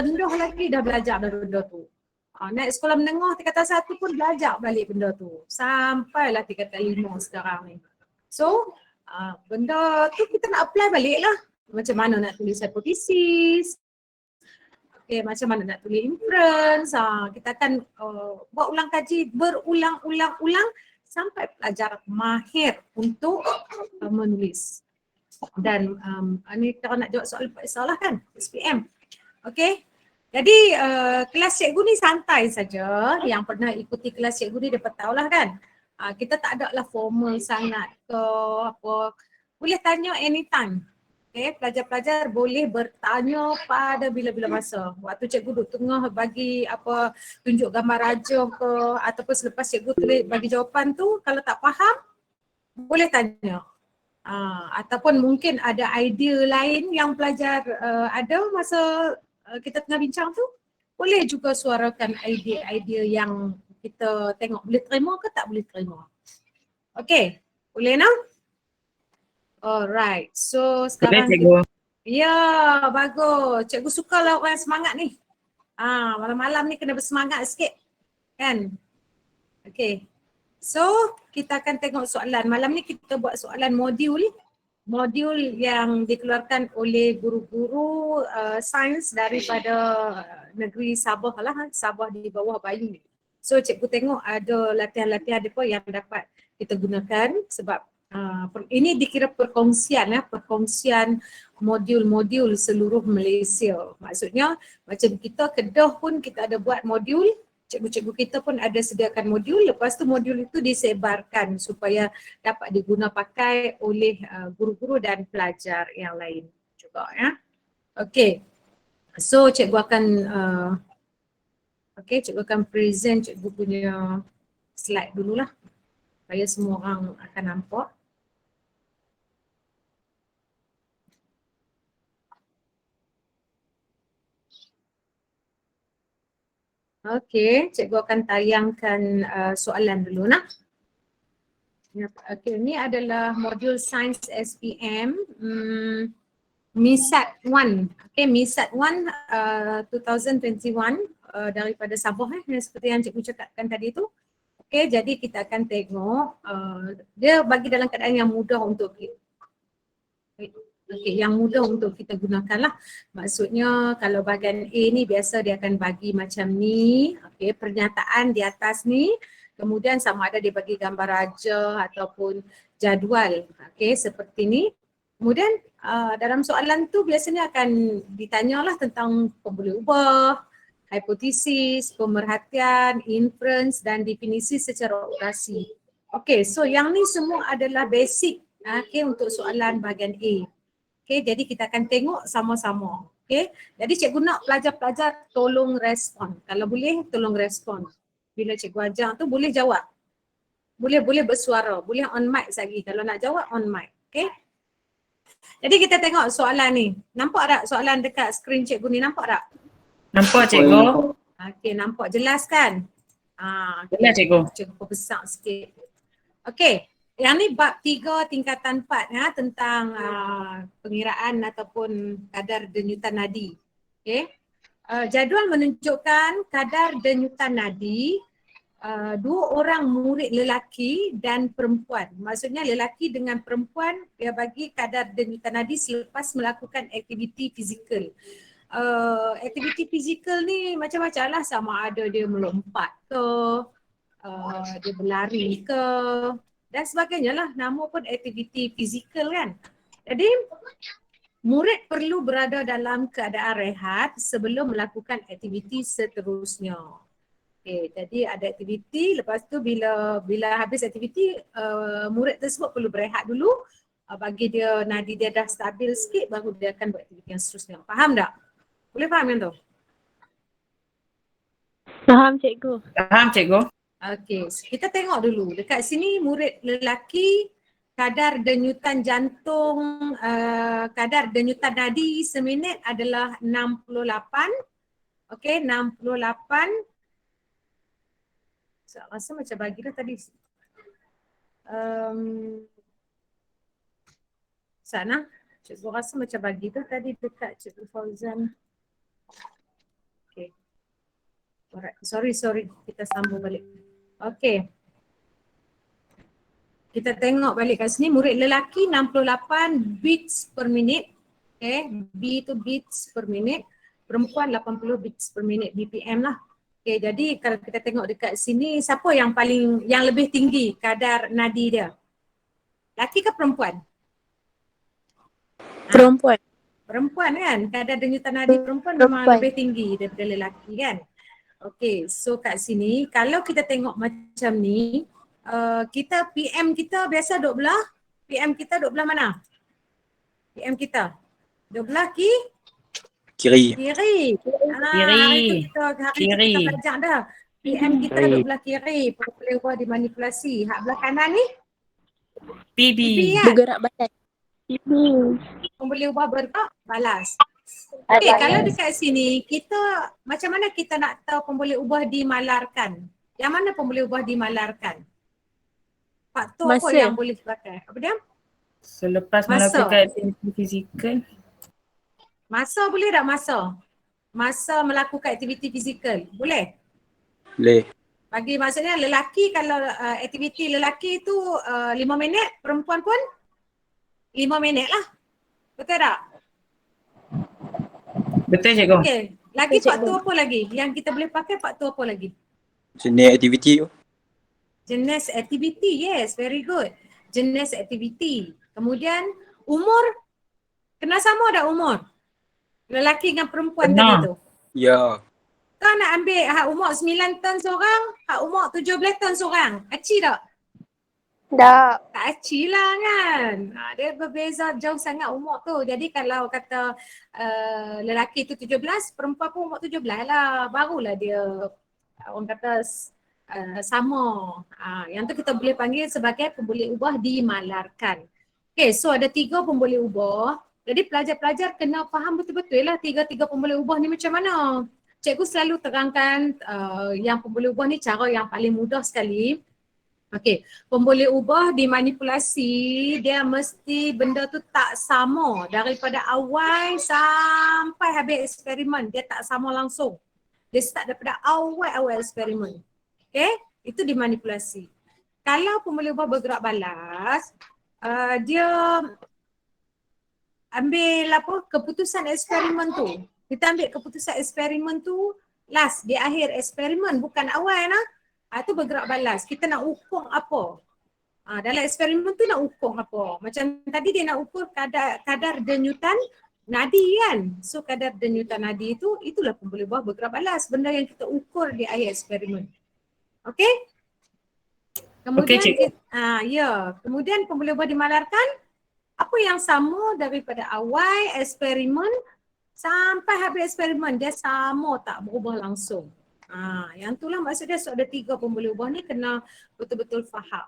rendah lagi dah belajar dah benda tu. Naik sekolah menengah tingkatan 1 pun belajar balik benda tu. Sampailah tingkatan 5 sekarang ni. So, benda tu kita nak apply balik lah. Macam mana nak tulis hipotesis, okay, macam mana nak tulis inference. Kita akan buat ulang kaji berulang-ulang sampai pelajar mahir untuk menulis. Dan ni kalau nak jawab soalan kan, SPM. Okay. Jadi kelas cikgu ni santai saja. Yang pernah ikuti kelas cikgu ni dapat tahulah kan. Kita tak ada lah formal sangat ke apa. Boleh tanya anytime. Okay, pelajar-pelajar boleh bertanya pada bila-bila masa. Waktu cikgu duduk tengah bagi apa, tunjuk gambar raja ke, ataupun selepas cikgu tulis bagi jawapan tu, kalau tak faham boleh tanya. Ataupun mungkin ada idea lain yang pelajar ada masa kita tengah bincang tu, boleh juga suarakan idea-idea yang kita tengok boleh terima ke tak boleh terima. Okay, boleh nak? Alright, so sekarang boleh, cikgu. Ya, bagus. Cikgu sukalah orang yang semangat ni. Malam-malam ni kena bersemangat sikit kan. Okay, so kita akan tengok soalan. Malam ni kita buat soalan modul yang dikeluarkan oleh guru-guru sains daripada negeri Sabah lah, Sabah di bawah Bayu ni. So cikgu tengok ada latihan-latihan apa yang dapat kita gunakan sebab ini dikira perkongsian modul-modul seluruh Malaysia. Maksudnya macam kita Kedah pun kita ada buat modul, cikgu-cikgu kita pun ada sediakan modul, lepas tu modul itu disebarkan supaya dapat diguna pakai oleh guru-guru dan pelajar yang lain juga ya. Okay, so cikgu akan cikgu akan present cikgu punya slide dululah supaya semua orang akan nampak. Okay, cikgu akan tayangkan soalan dulu nak. Okay, ini adalah modul Sains SPM MISAT 1. Okay, MISAT 1 2021 daripada Sabah seperti yang cikgu cakapkan tadi tu. Okay, jadi kita akan tengok dia bagi dalam keadaan yang mudah untuk yang mudah untuk kita gunakan lah. Maksudnya kalau bahagian A ni biasa dia akan bagi macam ni, okay, pernyataan di atas ni, kemudian sama ada dia bagi gambar raja ataupun jadual, okay, seperti ni. Kemudian dalam soalan tu biasanya akan ditanyalah tentang pemboleh ubah, hipotesis, pemerhatian, inference dan definisi secara orasi. Okay, so yang ni semua adalah basic untuk soalan bahagian A. Okay, jadi kita akan tengok sama-sama. Okay, jadi cikgu nak pelajar-pelajar tolong respon. Kalau boleh tolong respon. Bila cikgu ajar tu boleh jawab. Boleh bersuara, boleh on mic lagi. Kalau nak jawab on mic. Okay. Jadi kita tengok soalan ni. Nampak tak soalan dekat skrin cikgu ni? Nampak tak? Nampak, cikgu. Okay, nampak jelas kan? Jelas, cikgu. Cikgu besar sikit. Okay. Yang ni bab 3 tingkatan 4 tentang pengiraan ataupun kadar denyutan nadi. Okay. Jadual menunjukkan kadar denyutan nadi 2 orang murid lelaki dan perempuan. Maksudnya lelaki dengan perempuan dia bagi kadar denyutan nadi selepas melakukan aktiviti fizikal. Aktiviti fizikal ni macam-macam lah, sama ada dia melompat ke, dia berlari ke dan sebagainya lah. Nama pun aktiviti fizikal kan. Jadi murid perlu berada dalam keadaan rehat sebelum melakukan aktiviti seterusnya. Okay, jadi ada aktiviti, lepas tu bila habis aktiviti murid tersebut perlu berehat dulu bagi dia nadi dia dah stabil sikit baru dia akan buat aktiviti yang seterusnya. Faham tak? Boleh faham yang tu? Faham, cikgu. Faham, cikgu. Okay, kita tengok dulu. Dekat sini murid lelaki kadar denyutan jantung, kadar denyutan nadi seminit adalah 68. Okay, 68. Saya rasa macam bagilah tadi. Sana, cikgu rasa macam bagi tu tadi dekat cikgu Fauzan. Alright. Sorry. Kita sambung balik. Okay. Kita tengok balik kat sini, murid lelaki 68 beats per minit. Okay, B itu beats per minit. Perempuan 80 beats per minit, BPM lah. Okay, jadi kalau kita tengok dekat sini, siapa yang lebih tinggi kadar nadi dia? Laki ke perempuan? Perempuan. Perempuan kan? Kadar denyutan nadi perempuan memang lebih tinggi daripada lelaki kan? Okay, so kat sini kalau kita tengok macam ni, kita PM kita biasa duduk belah, PM kita duduk belah mana? PM kita duduk belah Kiri. kiri. Hari itu kita belajar dah. PM kita duduk belah kiri, boleh ubah dimanipulasi. Hak belah kanan ni? PB. kan? Bergerak balas. Boleh ubah bergerak balas. Okay, kalau dekat sini, kita macam mana kita nak tahu pemboleh ubah dimalarkan? Yang mana pemboleh ubah dimalarkan? Faktor apa Masa. yang boleh pakai? Apa dia? Selepas Masa. melakukan aktiviti fizikal. Masa boleh tak masa? Masa melakukan aktiviti fizikal. Boleh? Boleh. Bagi maksudnya lelaki kalau aktiviti lelaki tu 5 minit, perempuan pun 5 minit lah. Betul tak? Betul cikgu? Okay. Lagi Betul, faktor apa lagi? Yang kita boleh pakai faktor apa lagi? Jenis aktiviti tu. Jenis aktiviti, yes, very good. Jenis aktiviti. Kemudian umur, kena sama tak umur? Lelaki dengan perempuan Kena. tadi tu. Ya. Kau nak ambil hak umur 9 tahun seorang, hak umur 17 tahun seorang. Aci tak? Tak. Tak aci lah kan. Dia berbeza jauh sangat umur tu. Jadi kalau kata lelaki tu 17, perempuan pun umur 17 lah. Barulah dia orang kata sama. Yang tu kita boleh panggil sebagai pemboleh ubah dimalarkan. Okay, so ada 3 pemboleh ubah. Jadi pelajar-pelajar kena faham betul-betul lah 3 pemboleh ubah ni macam mana. Cikgu selalu terangkan yang pemboleh ubah ni cara yang paling mudah sekali. Okey, pemboleh ubah dimanipulasi, dia mesti benda tu tak sama daripada awal sampai habis eksperimen. Dia tak sama langsung. Dia start daripada awal eksperimen. Okey, itu dimanipulasi. Kalau pemboleh ubah bergerak balas, dia ambil keputusan eksperimen tu. Kita ambil keputusan eksperimen tu last di akhir eksperimen, bukan awal lah. Itu bergerak balas. Kita nak ukur apa? Dalam eksperimen tu nak ukur apa? Macam tadi dia nak ukur kadar denyutan nadi kan. So kadar denyutan nadi itu, itulah pemboleh ubah bergerak balas. Benda yang kita ukur di akhir eksperimen. Okey? Kemudian, Okey, kemudian pemboleh ubah dimalarkan, apa yang sama daripada awal eksperimen sampai habis eksperimen, dia sama tak berubah langsung. Yang itulah maksudnya ada 3 pemboleh ubah ni kena betul-betul faham.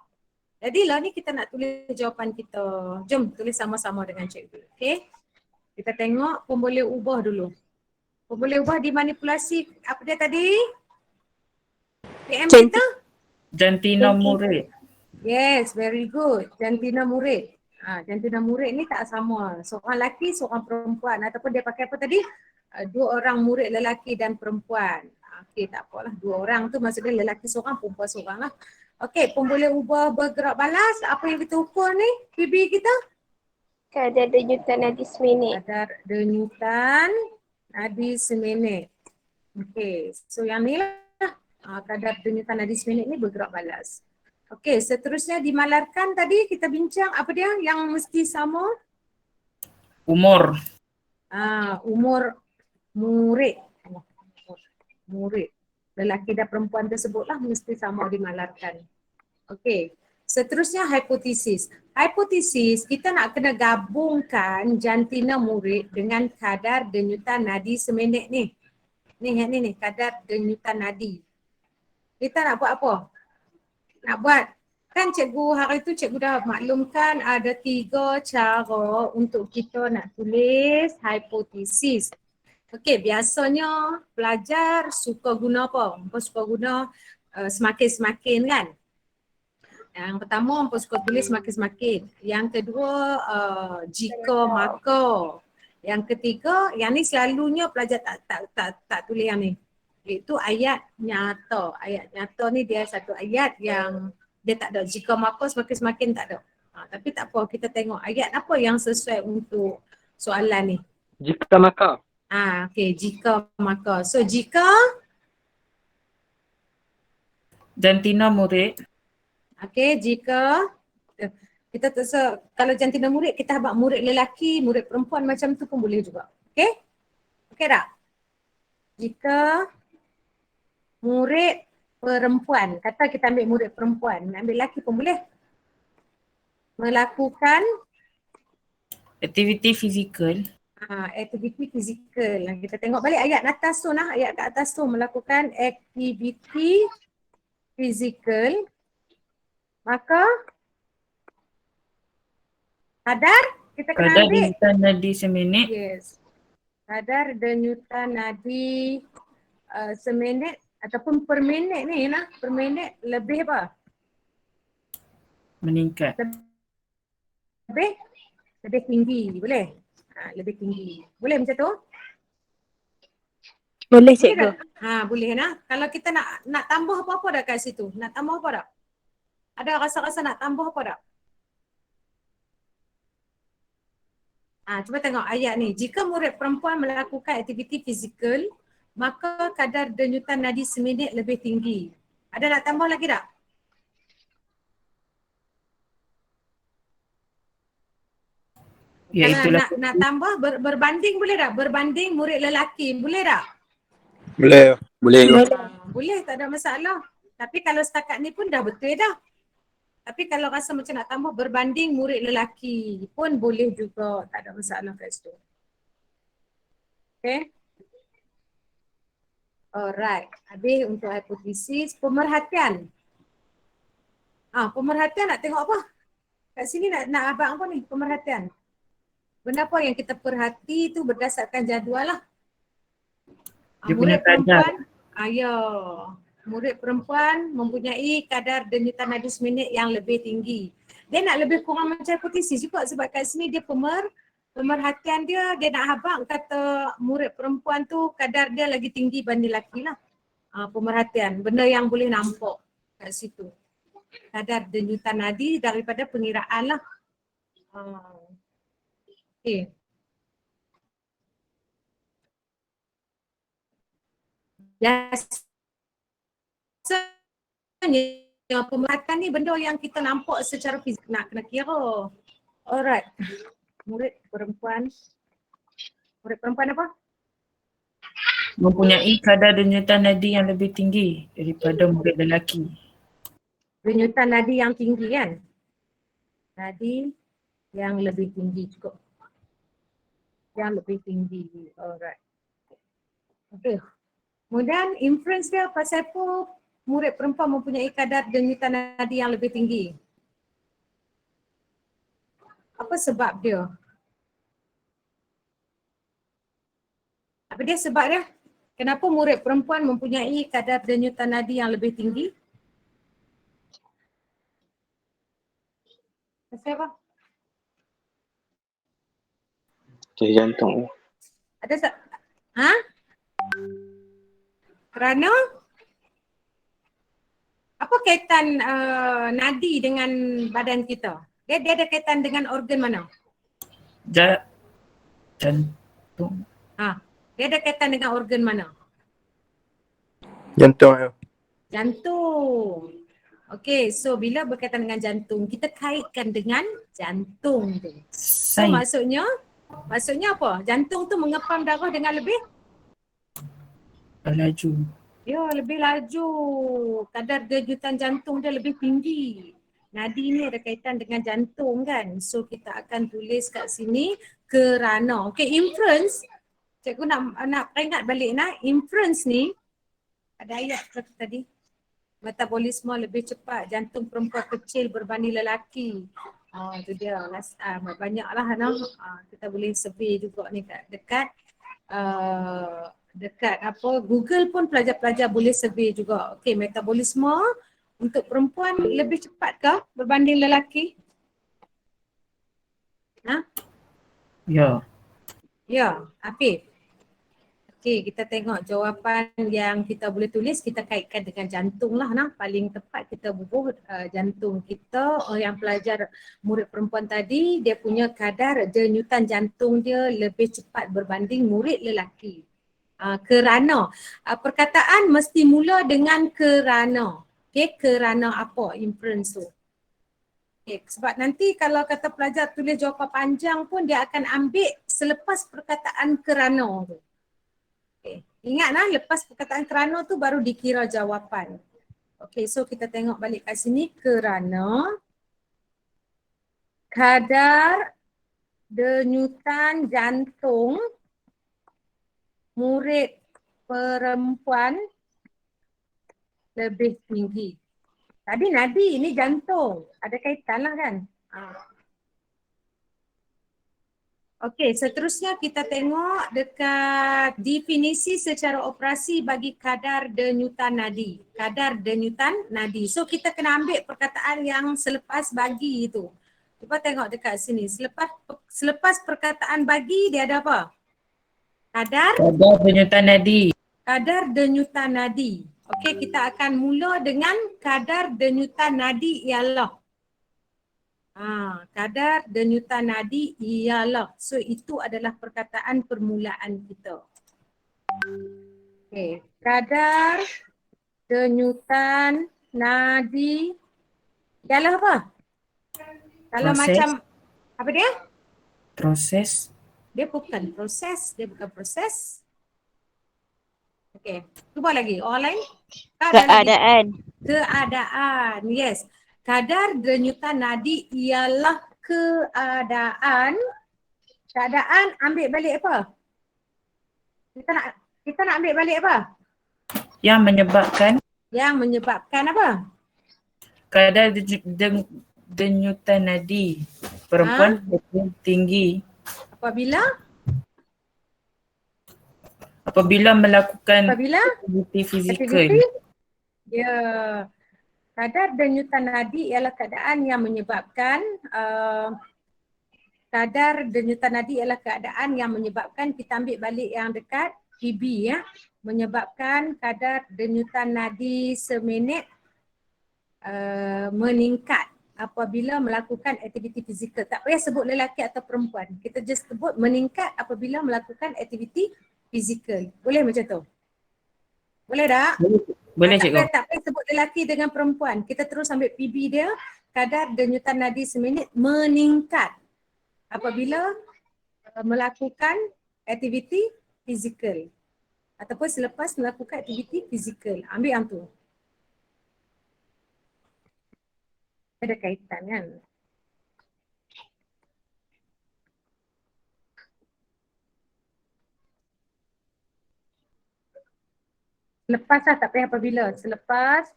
Jadi lah ni kita nak tulis jawapan kita. Jom tulis sama-sama dengan cikgu. Okay. Kita tengok pemboleh ubah dulu. Pemboleh ubah dimanipulasi apa dia tadi? PM kita? Jantina murid. Yes, very good. Jantina murid. Jantina murid ni tak sama. Seorang lelaki, seorang perempuan. Ataupun dia pakai apa tadi? 2 orang murid lelaki dan perempuan. Okey, tak apalah. 2 orang tu maksudnya lelaki seorang, perempuan seorang lah. Okey, pemboleh ubah bergerak balas. Apa yang kita ukur ni? PB kita? Kadar denyutan nadi seminit. Kadar denyutan nadi seminit. Okey, so yang ni lah. Kadar denyutan nadi seminit ni bergerak balas. Okey, seterusnya dimalarkan tadi kita bincang apa dia yang mesti sama? Umur. Umur murid. Murid. Lelaki dan perempuan tersebutlah mesti sama dimalarkan. Okey. Seterusnya hipotesis. Hipotesis kita nak kena gabungkan jantina murid dengan kadar denyutan nadi seminit ni. Ni kadar denyutan nadi. Kita nak buat apa? Nak buat, kan cikgu hari tu cikgu dah maklumkan ada 3 cara untuk kita nak tulis hipotesis. Okey, biasanya pelajar suka guna apa? Mereka suka guna semakin-semakin kan? Yang pertama mereka suka tulis semakin-semakin. Yang kedua jika maka. Yang ketiga, yang ni selalunya pelajar tak tulis yang ni. Iaitu ayat nyata. Ayat nyata ni dia satu ayat yang dia tak ada. Jika maka semakin tak ada. Tapi tak apa, kita tengok ayat apa yang sesuai untuk soalan ni. Jika maka. Okey, jika maka. So jika, Jantina murid. okey, jika kita tersa, kalau jantina murid kita habaq murid lelaki, murid perempuan macam tu pun boleh juga. Okey? Okey tak? Jika murid perempuan, kata kita ambil murid perempuan, nak ambil lelaki pun boleh. Melakukan Aktiviti fizikal. aktiviti fizikal. Kita tengok balik ayat atas tu nah, ayat kat atas tu, melakukan aktiviti fizikal. Maka kadar kita kena Kadar ambil. denyutan nadi seminit. Yes. Kadar denyutan nadi seminit ataupun per minit ni nah, per minit lebih apa? Meningkat. Lebih tinggi, boleh? Lebih tinggi. Boleh macam tu? Boleh Boleh cikgu. tak? Boleh nah. Kalau kita nak tambah apa-apa dah kat situ? Nak tambah apa dah? Ada rasa-rasa nak tambah apa dah? Cuba tengok ayat ni. Jika murid perempuan melakukan aktiviti fizikal, maka kadar denyutan nadi seminit lebih tinggi. Ada nak tambah lagi tak? Ya, Kalau itulah. nak tambah berbanding boleh tak? Berbanding murid lelaki boleh tak? Boleh. Boleh ke? Boleh, tak ada masalah. Tapi kalau setakat ni pun dah betul dah. Tapi kalau rasa macam nak tambah berbanding murid lelaki pun boleh juga, tak ada masalah kat situ. Okay. Alright, habis untuk hipotesis. Pemerhatian. Pemerhatian nak tengok apa? Kat sini nak abang apa ni? Pemerhatian. Benda apa yang kita perhati tu berdasarkan jadual lah. Dia Murid punya kadar. perempuan, ya. Murid perempuan mempunyai kadar denyutan nadi seminit yang lebih tinggi. Dia nak lebih kurang macam hipotesis juga sebab kat sini dia pemerhatian dia nak habaq kata murid perempuan tu kadar dia lagi tinggi banding lelaki lah. Pemerhatian, benda yang boleh nampak kat situ. Kadar denyutan nadi daripada pengiraan lah. Okay. Biasanya pemerhatian ni benda yang kita nampak secara fizik, nak kena kira. Alright. Murid perempuan apa? Mempunyai kadar denyutan nadi yang lebih tinggi daripada murid lelaki. Denyutan nadi yang tinggi kan? Nadi yang lebih tinggi cukup. Yang lebih tinggi. Alright. Okay. Kemudian inference dia pasal apa murid perempuan mempunyai kadar denyutan nadi yang lebih tinggi? Apa sebab dia? Apa dia sebab dia? Kenapa murid perempuan mempunyai kadar denyutan nadi yang lebih tinggi? Pasal apa? Cari jantung. Ada tak? Kerana apa kaitan nadi dengan badan kita? Dia ada kaitan dengan organ mana? Jantung. Dia ada kaitan dengan organ mana? Jantung ya. Jantung. Okey, so bila berkaitan dengan jantung, kita kaitkan dengan jantung tu. So Sains. maksudnya apa? Jantung tu mengepam darah dengan lebih Laju. Ya, lebih laju. Kadar denyutan jantung dia lebih tinggi. Nadi ni ada kaitan dengan jantung kan. So kita akan tulis kat sini kerana. Okay, inference. Cikgu nak peringat balik inference ni ada ayat tadi. Metabolisme lebih cepat jantung perempuan kecil berbanding lelaki. Itu dia. Banyaklah kita boleh survey juga ni dekat Google pun pelajar-pelajar boleh survey juga. Okey, metabolisme untuk perempuan lebih cepat ke berbanding lelaki? Ya. Ya, Afif. Okey, kita tengok jawapan yang kita boleh tulis, kita kaitkan dengan jantung lah. Nah. Paling tepat kita bubuh jantung kita. Yang pelajar murid perempuan tadi, dia punya kadar denyutan jantung dia lebih cepat berbanding murid lelaki. Kerana. Perkataan mesti mula dengan kerana. Okey, kerana apa inference tu. Okay, sebab nanti kalau kata pelajar tulis jawapan panjang pun dia akan ambil selepas perkataan kerana tu. Okay. Ingatlah lepas perkataan kerana tu baru dikira jawapan. Okay, so kita tengok balik kat sini. Kerana kadar denyutan jantung murid perempuan lebih tinggi. Tadi nadi, ini jantung. Ada kaitan lah kan? Okey, seterusnya kita tengok dekat definisi secara operasi bagi kadar denyutan nadi. Kadar denyutan nadi. So kita kena ambil perkataan yang selepas bagi itu. Cuba tengok dekat sini. Selepas perkataan bagi dia ada apa? Kadar denyutan nadi. Kadar denyutan nadi. Okey, kita akan mula dengan kadar denyutan nadi ialah. Kadar denyutan nadi ialah. So itu adalah perkataan permulaan kita. Okey, kadar denyutan nadi ialah apa? Kalau Proses. macam apa dia? Proses. Dia bukan proses. Okey, cuba lagi. Orang lain? Keadaan. Yes. Kadar denyutan nadi ialah keadaan. Keadaan ambil balik apa? Kita nak ambil balik apa? Yang menyebabkan. Yang menyebabkan apa? Kadar denyutan nadi perempuan lebih tinggi apabila melakukan aktiviti fizikal. Ya. Kadar denyutan nadi ialah keadaan yang menyebabkan kita ambil balik yang dekat PB ya. Menyebabkan kadar denyutan nadi seminit meningkat apabila melakukan aktiviti fizikal. Tak payah sebut lelaki atau perempuan. Kita just sebut meningkat apabila melakukan aktiviti fizikal. Boleh macam tu? Boleh tak? Boleh cikgu. Tak payah sebut lelaki dengan perempuan. Kita terus ambil PB dia. Kadar denyutan nadi seminit meningkat apabila melakukan aktiviti fizikal. Ataupun selepas melakukan aktiviti fizikal. Ambil yang tu. Ada kaitan kan? Selepas lah, tak payah apabila. Selepas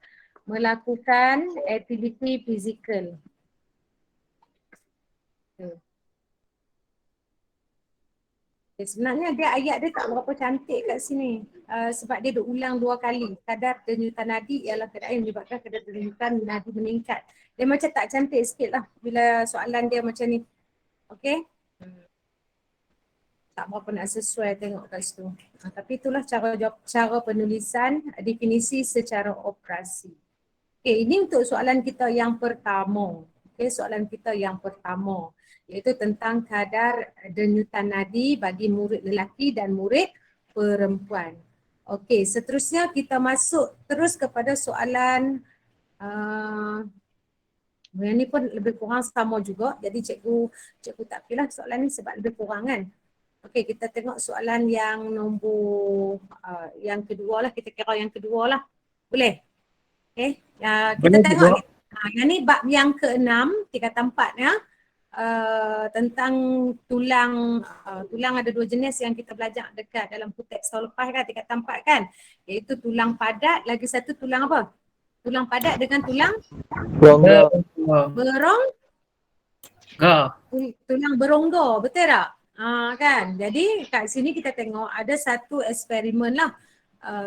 melakukan aktiviti fizikal. Sebenarnya dia ayat dia tak berapa cantik kat sini. Sebab dia ulang 2 kali. Kadar denyutan nadi ialah keadaan yang menyebabkan kadar denyutan nadi meningkat. Dia macam tak cantik sikit lah bila soalan dia macam ni. Okay? Tak berapa nak sesuai tengok kat situ. Tapi itulah cara penulisan definisi secara operasi. Okay, ini untuk soalan kita yang pertama. Okay, soalan kita yang pertama. Iaitu tentang kadar denyutan nadi bagi murid lelaki dan murid perempuan. Okey, seterusnya kita masuk terus kepada soalan yang ni pun lebih kurang sama juga. Jadi cikgu tak pilih soalan ni sebab lebih kurang kan. Okey, kita tengok soalan yang nombor yang kedua lah, kita kira yang kedua lah. Boleh? Okey, kita tengok yang ni bab yang ke-6 tingkatan 4 ya. Tentang tulang ada 2 jenis yang kita belajar dekat dalam teks tahun lepas kan, tingkatan 4 kan, iaitu tulang padat, lagi satu tulang apa? Tulang padat dengan tulang tulang berongga, betul tak? Kan, jadi kat sini kita tengok ada satu eksperimen lah.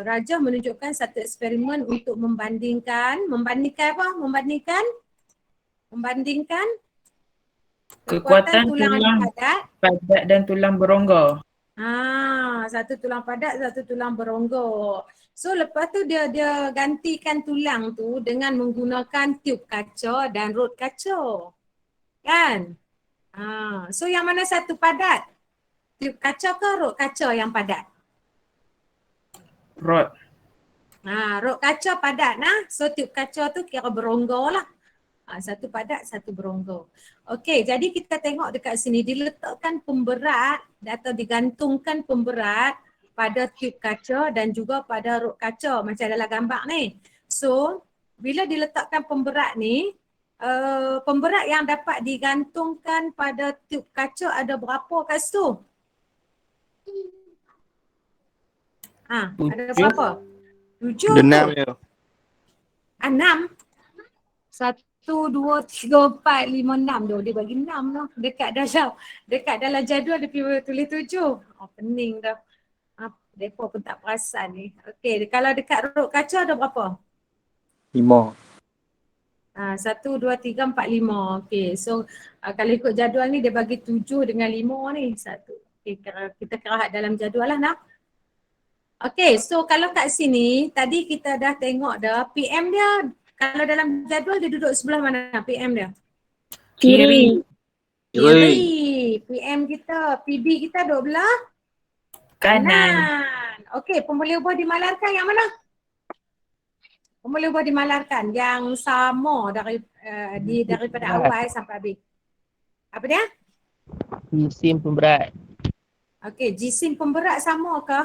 Raja menunjukkan satu eksperimen untuk membandingkan kekuatan tulang padat dan tulang berongga. Satu tulang padat, satu tulang berongga. So lepas tu dia gantikan tulang tu dengan menggunakan tiub kaca dan rod kaca. Kan? So yang mana satu padat? Tiub kaca ke rod kaca yang padat? Rod. Rod kaca padat nah. So tiub kaca tu kira berongga lah. Satu padat, satu berongga. Okey, jadi kita tengok dekat sini diletakkan pemberat atau digantungkan pemberat pada tiub kaca dan juga pada rod kaca macam dalam gambar ni. So, bila diletakkan pemberat ni, pemberat yang dapat digantungkan pada tiub kaca ada berapa kat situ? Ada Tujuh. berapa? 7 Denam ke? ya. 6? 1, 2, 3, 4, 5, 6 dah. Dia bagi 6 lah. Dekat dalam jadual dia tulis 7. Pening dah. Mereka pun tak perasan ni. Okey, kalau dekat rod kaca ada berapa? 5. 1, 2, 3, 4, 5. Okey, so kalau ikut jadual ni dia bagi 7 dengan 5 ni. Satu. Okay, kita kerahat dalam jadual lah nak. Okey, so kalau kat sini tadi kita dah tengok dah PM dia. Kalau dalam jadual dia duduk sebelah mana PM dia? Kiri. Kiri. PM kita, PB kita duduk belah Kanan. Okey, pemboleh ubah dimalarkan yang mana? Pemboleh ubah dimalarkan yang sama daripada awal sampai habis. Apa dia? Jisim pemberat. Okey, jisim pemberat sama ke?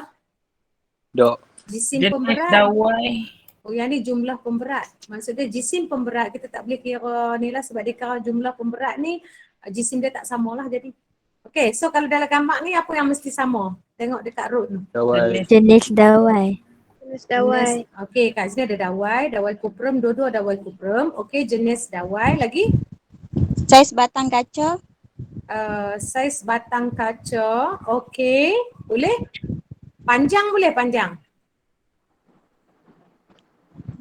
Dok. Jisim Jenis pemberat. dawai. Yang ni jumlah pemberat. Maksudnya jisim pemberat kita tak boleh kira ni lah sebab dia kira jumlah pemberat ni jisim dia tak samalah jadi. Okey, so kalau dalam gambar ni apa yang mesti sama? Tengok dekat road tu. Dawai. Jenis dawai. Jenis dawai. Okey, kat sini ada dawai kuprum, dua-dua dawai kuprum. Okey, jenis dawai lagi. Saiz batang kaca. Saiz batang kaca. Okey, boleh? Panjang boleh panjang?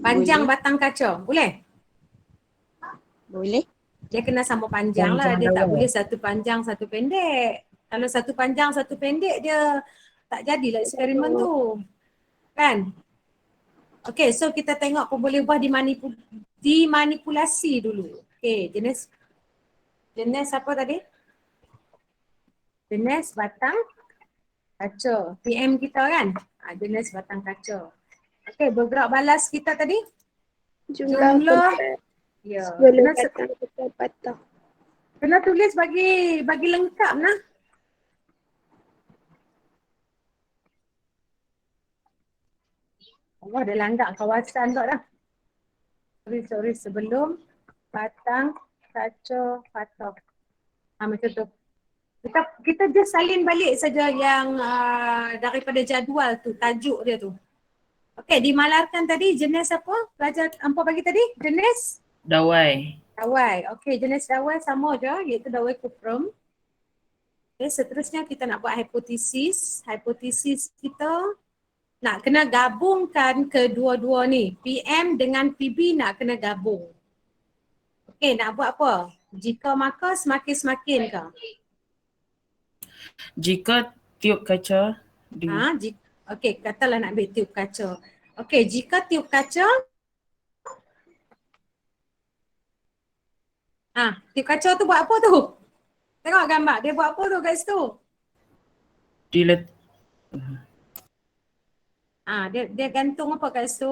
Panjang batang kaca, boleh? Boleh. Dia kena sama panjang lah, dia tak boleh satu panjang satu pendek. Kalau satu panjang satu pendek dia tak jadilah eksperimen tu. Kan? Okay, so kita tengok pemboleh ubah dimanipulasi dulu. Okay, jenis apa tadi? Jenis batang kaca. PM kita kan? Jenis batang kaca. Okay, bergerak balas kita tadi? Jumlah pemberat. Ya. Sebelum batang. Kena tulis bagi lengkap nah. Allah dah langgar kawasan tak dah. Sorry, sebelum batang kaca patah. Macam tu. Kita just salin balik saja yang daripada jadual tu, tajuk dia tu. Okey, dimalarkan tadi jenis apa? Pelajar hampa bagi tadi? Jenis? Dawai. Dawai. Okey, jenis dawai sama je iaitu dawai kuprum. Okey, seterusnya kita nak buat hipotesis. Hipotesis kita nak kena gabungkan kedua-dua ni. PM dengan PB nak kena gabung. Okey, nak buat apa? Jika maka semakin ke? Jika tiub kaca Okey, katalah nak ambil tiub kaca. Okey, jika tiub kaca tiub kaca tu buat apa tu? Tengok gambar, dia buat apa tu kat situ? Dia gantung apa kat situ?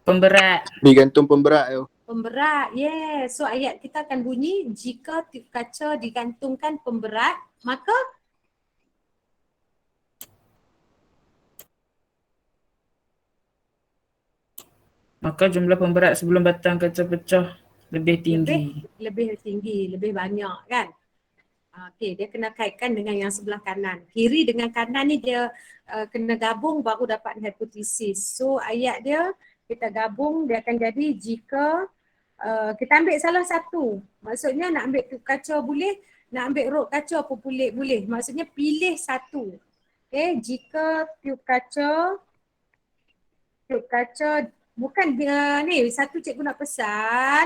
Pemberat. Digantung pemberat tu. Pemberat, yes. So ayat kita akan bunyi jika tiub kaca digantungkan pemberat, maka jumlah pemberat sebelum batang kaca pecah lebih tinggi. Lebih tinggi, lebih banyak kan? Okey, dia kena kaitkan dengan yang sebelah kanan. Kiri dengan kanan ni dia kena gabung baru dapat hipotesis. So ayat dia kita gabung dia akan jadi jika kita ambil salah satu. Maksudnya nak ambil tiub kaca boleh, nak ambil rod kaca apa boleh. Maksudnya pilih satu. Okey, jika tiub kaca bukan ni satu cikgu nak pesan,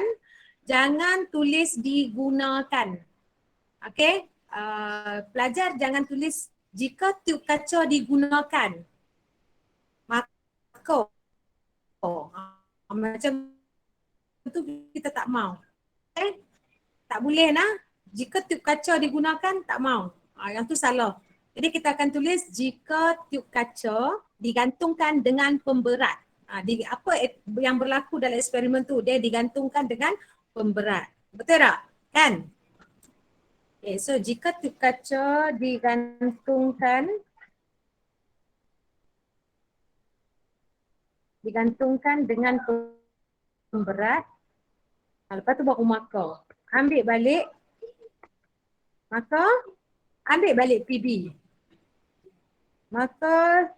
jangan tulis digunakan. Okey, pelajar jangan tulis jika tiup kaca digunakan, maka macam tu kita tak mau. Tak boleh nah. Jika tiup kaca digunakan, tak mau. Yang tu salah. Jadi kita akan tulis jika tiup kaca digantungkan dengan pemberat. Apa yang berlaku dalam eksperimen tu? Dia digantungkan dengan pemberat. Betul tak? Kan? Okay, so jika tiup kaca digantungkan dengan pemberat, lepas tu baru marker. Ambil balik PB. Maka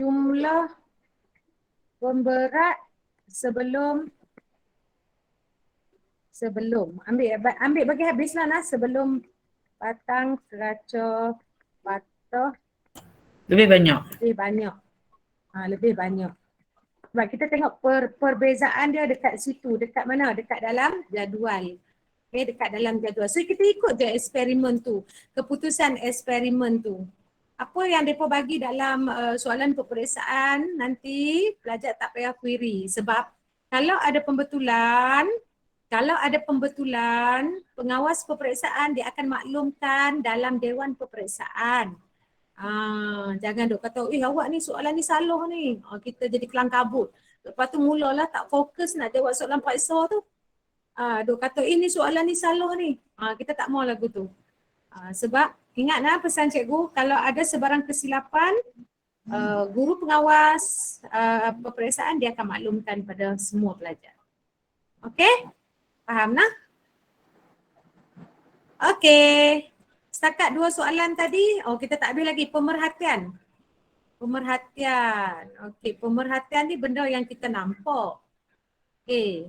jumlah pemberat sebelum ambil bagi habislah nah, sebelum batang kaca patah Lebih banyak. lebih banyak. Sebab kita tengok perbezaan dia dekat situ, dekat mana? Dekat dalam jadual. Okay, dekat dalam jadual. So kita ikut je eksperimen tu, keputusan eksperimen tu. Apa yang mereka bagi dalam soalan peperiksaan nanti pelajar tak payah query. Sebab kalau ada pembetulan, pengawas peperiksaan dia akan maklumkan dalam dewan peperiksaan. Jangan duk kata, awak ni soalan ni salah ni. Kita jadi kelang kabut. Lepas tu mulalah tak fokus nak jawab soalan periksa tu. Duk kata, ni soalan ni salah ni. Kita tak mau lagu tu. Sebab ingatlah pesan cikgu, kalau ada sebarang kesilapan, guru pengawas peperiksaan dia akan maklumkan pada semua pelajar. Okey? Faham nah? Okey. Setakat 2 soalan tadi, kita tak habis lagi pemerhatian. Okey, pemerhatian ni benda yang kita nampak. Okey.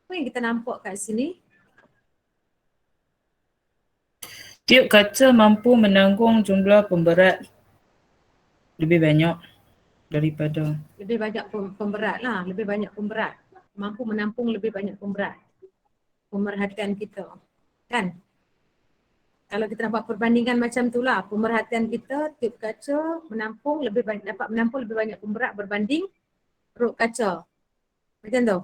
Apa yang kita nampak kat sini? Tiup kaca mampu menanggung jumlah pemberat lebih banyak daripada. Lebih banyak pemberat lah, lebih banyak pemberat. Mampu menampung lebih banyak pemberat. Pemerhatian kita. Kan? Kalau kita dapat perbandingan macam tu lah, pemerhatian kita tiup kaca dapat menampung lebih banyak pemberat berbanding rok kaca. Macam tu.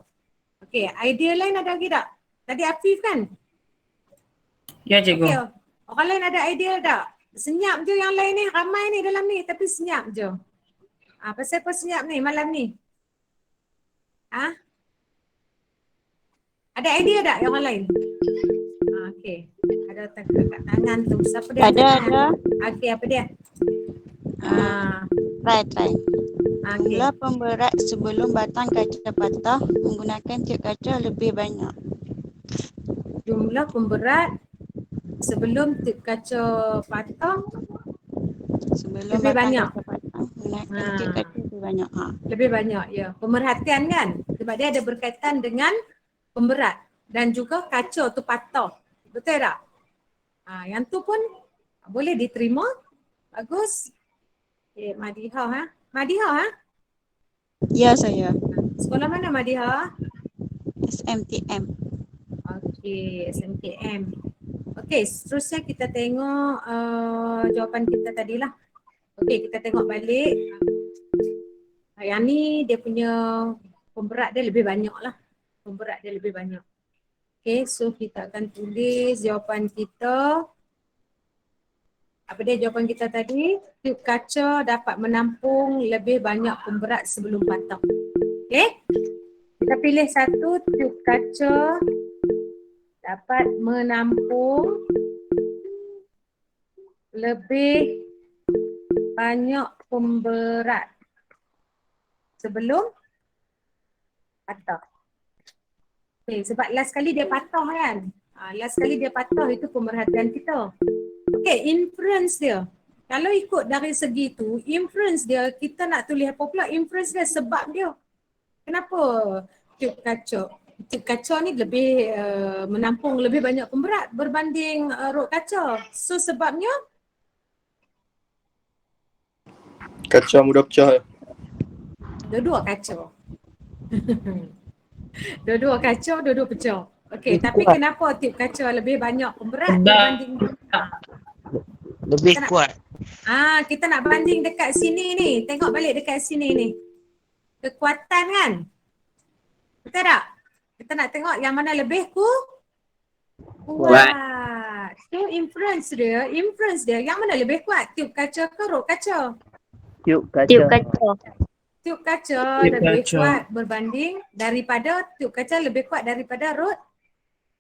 Okey, idea lain ada lagi tak? Tadi Afif kan? Ya cikgu. Okey, orang lain ada idea tak? Senyap je yang lain ni, ramai ni dalam ni tapi senyap je. Pasal apa senyap ni malam ni? Ada idea tak yang orang lain? Okey. Ada kat tangan tu. Siapa dia? Ada. Okey, apa dia? Try. Okey. Jumlah pemberat sebelum batang kaca patah menggunakan tiup kaca lebih banyak. Jumlah pemberat sebelum tiup kaca patah Sebelum lebih batang banyak. kaca patah menggunakan tiup kaca lebih banyak. Lebih banyak, ya. Pemerhatian kan? Sebab dia ada berkaitan dengan pemberat dan juga kaca tu patah. Betul tak? Yang tu pun boleh diterima. Bagus. Okay, Madiha. Madiha Ya, saya. sekolah mana Madiha? SMTM. Okey, SMKM. Okey, seterusnya kita tengok jawapan kita tadilah. Okey, kita tengok balik. Yang ni dia punya pemberat dia lebih banyak lah. Pemberat dia lebih banyak. Okey, so kita akan tulis jawapan kita. Apa dia jawapan kita tadi? Tiup kaca dapat menampung lebih banyak pemberat sebelum patah. Okey? Kita pilih satu, tiup kaca dapat menampung lebih banyak pemberat sebelum patah. Okay, sebab last kali dia patah kan. Last kali dia patah itu pemerhatian kita. Okay, inference dia. Kalau ikut dari segi tu, inference dia, kita nak tulis apa pula? Inference dia, sebab dia. Kenapa tiup kaca? Tiup kaca ni lebih menampung lebih banyak pemberat berbanding rok kaca. So sebabnya? Kaca mudah pecah. Dua-dua kacau. Dua-dua kacau, dua-dua pecah. Okey, tapi kenapa tiup kaca lebih banyak pemberat Sebab berbanding Lebih kuat. Kita nak banding dekat sini ni. Tengok balik dekat sini ni. Kekuatan kan? Betul tak? Kita nak tengok yang mana lebih kuat. So inference dia yang mana lebih kuat? Tiup kaca ke rot kaca? Tiup kaca. Tiup kaca. Tiup kaca Tiup lebih kaca. kuat berbanding daripada tiup kaca lebih kuat daripada rot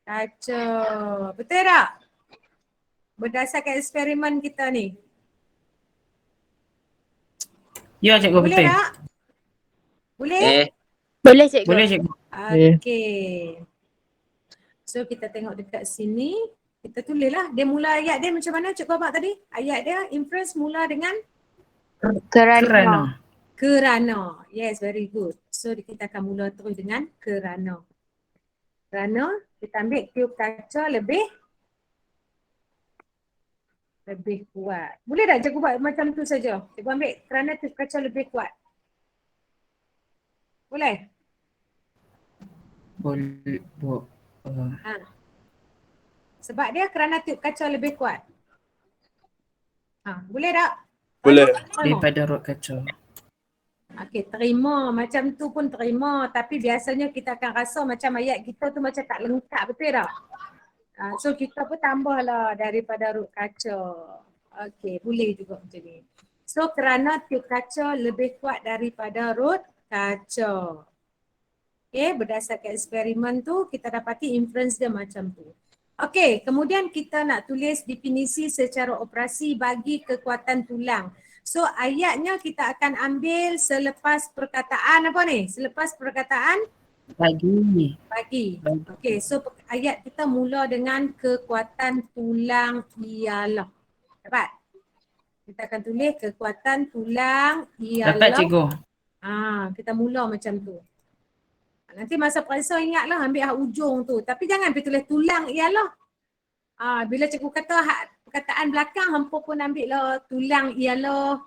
kaca. Betul tak? Berdasarkan eksperimen kita ni. Ya cikgu Boleh betul. tak? Boleh? Boleh cikgu. Boleh cikgu. Okey. So kita tengok dekat sini. Kita tulislah. Dia mula ayat dia macam mana Cikgu Abang tadi? Ayat dia inference mula dengan Kerana. kerana. Yes, very good. So kita akan mula terus dengan kerana. Kerana kita ambil tiup kaca lebih kuat. Boleh tak cikgu buat macam tu saja? Cikgu ambil kerana tiup kaca lebih kuat. Boleh? Boleh. Sebab dia kerana tiup kaca lebih kuat. Boleh tak? Boleh. Terima. Daripada rot kaca. Okey, terima. Macam tu pun terima. Tapi biasanya kita akan rasa macam ayat kita tu macam tak lengkap, betul tak? So kita pun tambahlah daripada rot kaca. Okey, boleh juga macam ni. So kerana tiup kaca lebih kuat daripada rot kaca. Okey, berdasarkan eksperimen tu kita dapati inference dia macam tu. Okey, kemudian kita nak tulis definisi secara operasi bagi kekuatan tulang. So ayatnya kita akan ambil selepas perkataan apa ni? Selepas perkataan Bagi. Okey, so ayat kita mula dengan kekuatan tulang ialah. Dapat? Kita akan tulis kekuatan tulang ialah. Dapat cikgu. Kita mula macam tu. Nanti masa periksa ingatlah ambil hak ujung tu. Tapi jangan pergi tulis tulang ialah. Bila cikgu kata perkataan belakang hampa pun ambil lah tulang ialah.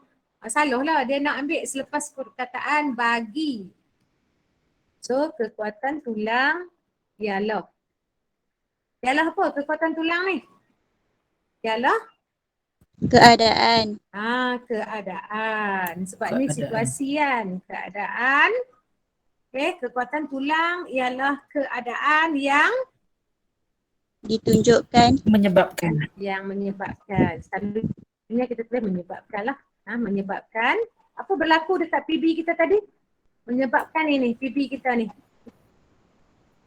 Salah lah, dia nak ambil selepas perkataan bagi. So kekuatan tulang ialah. Ialah apa kekuatan tulang ni? Ialah Keadaan. keadaan. Sebab ni Keadaan. situasi kan. Keadaan. Okay, kekuatan tulang ialah keadaan yang Ditunjukkan. Menyebabkan. Selalunya kita tulis menyebabkan lah. Menyebabkan. Apa berlaku dekat PB kita tadi? Menyebabkan ini, PB kita ni.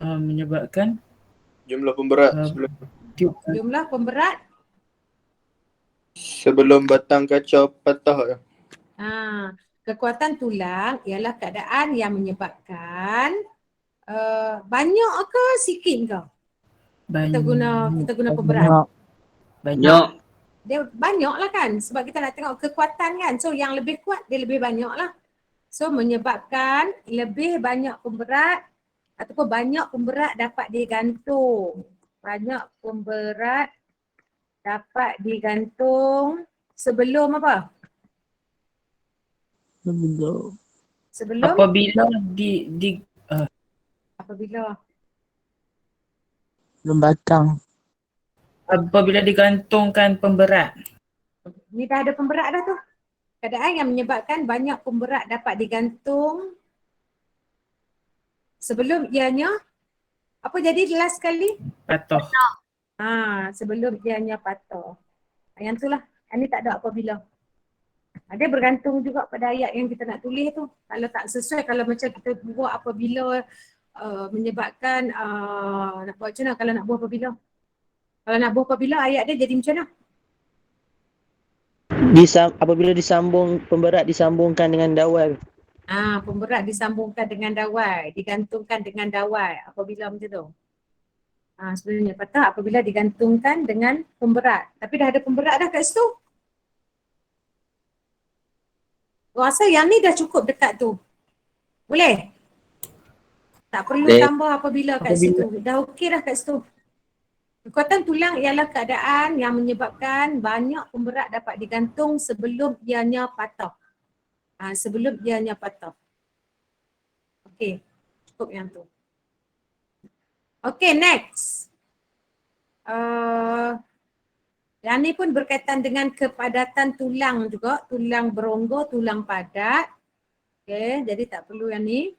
Menyebabkan Jumlah pemberat tiup Jumlah pemberat. sebelum batang kaca patah. Kekuatan tulang ialah keadaan yang menyebabkan banyak ke sikit ke? Kita guna pemberat. Banyak. Dia banyak lah kan sebab kita nak tengok kekuatan kan. So yang lebih kuat dia lebih banyak lah. So menyebabkan lebih banyak pemberat ataupun banyak pemberat dapat digantung. Banyak pemberat dapat digantung sebelum apa? Sebelum Apabila apabila Belum batang. apabila digantungkan pemberat. ni dah ada pemberat dah tu. Keadaan yang menyebabkan banyak pemberat dapat digantung sebelum ianya apa jadi last sekali? Patuh. Sebelum ianya patah. Yang tu lah. Yang ni tak ada apabila. Dia bergantung juga pada ayat yang kita nak tulis tu. Kalau tak sesuai, kalau macam kita buat apabila menyebabkan nak buat macam mana kalau nak buat apabila? Kalau nak buat apabila ayat dia jadi macam mana? Apabila disambung pemberat disambungkan dengan dawai. Pemberat disambungkan dengan dawai, digantungkan dengan dawai. Apabila macam tu. Sebenarnya patah apabila digantungkan dengan pemberat. Tapi dah ada pemberat dah kat situ. Rasa yang ni dah cukup dekat tu. Boleh? Tak perlu Boleh. tambah apabila kat situ. Dah okey dah kat situ. Kekuatan tulang ialah keadaan yang menyebabkan banyak pemberat dapat digantung sebelum ianya patah. Sebelum ianya patah. Okey, cukup yang tu. Okey, next. Yang ni pun berkaitan dengan kepadatan tulang juga, tulang berongga, tulang padat. Okey, jadi tak perlu yang ni.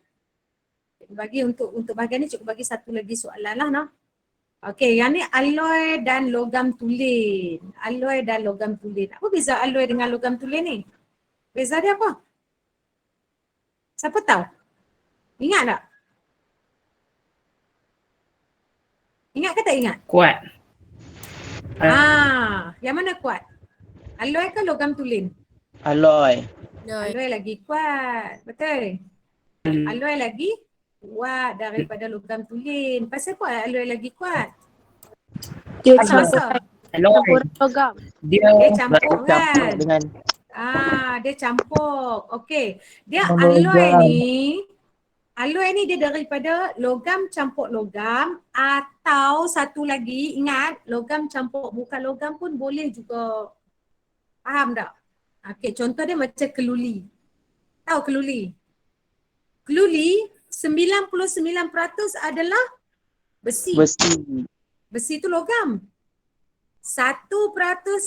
Bagi untuk bahagian ni cukup bagi satu lagi soalan lah noh. Okey, yang ni alloy dan logam tulen. Alloy dan logam tulen. Apa beza alloy dengan logam tulen ni? Beza dia apa? Siapa tahu? Ingat tak? Ingat ke tak ingat? Kuat. Yang mana kuat? Alloy ke logam tulen? Alloy. Alloy lagi kuat. Betul? Alloy lagi kuat daripada logam tulen. Pasal apa alloy lagi kuat? Dia Masa-masa. Alloy. logam. Dia Dia campur Campur kan? dengan Dia campur. Okey. Dia Logam. alloy ni dia daripada logam campur logam atau satu lagi ingat logam campur bukan logam pun boleh juga. Faham tak? Okey, contoh dia macam keluli. Tahu keluli? Keluli 99% adalah besi. Besi tu logam. 1%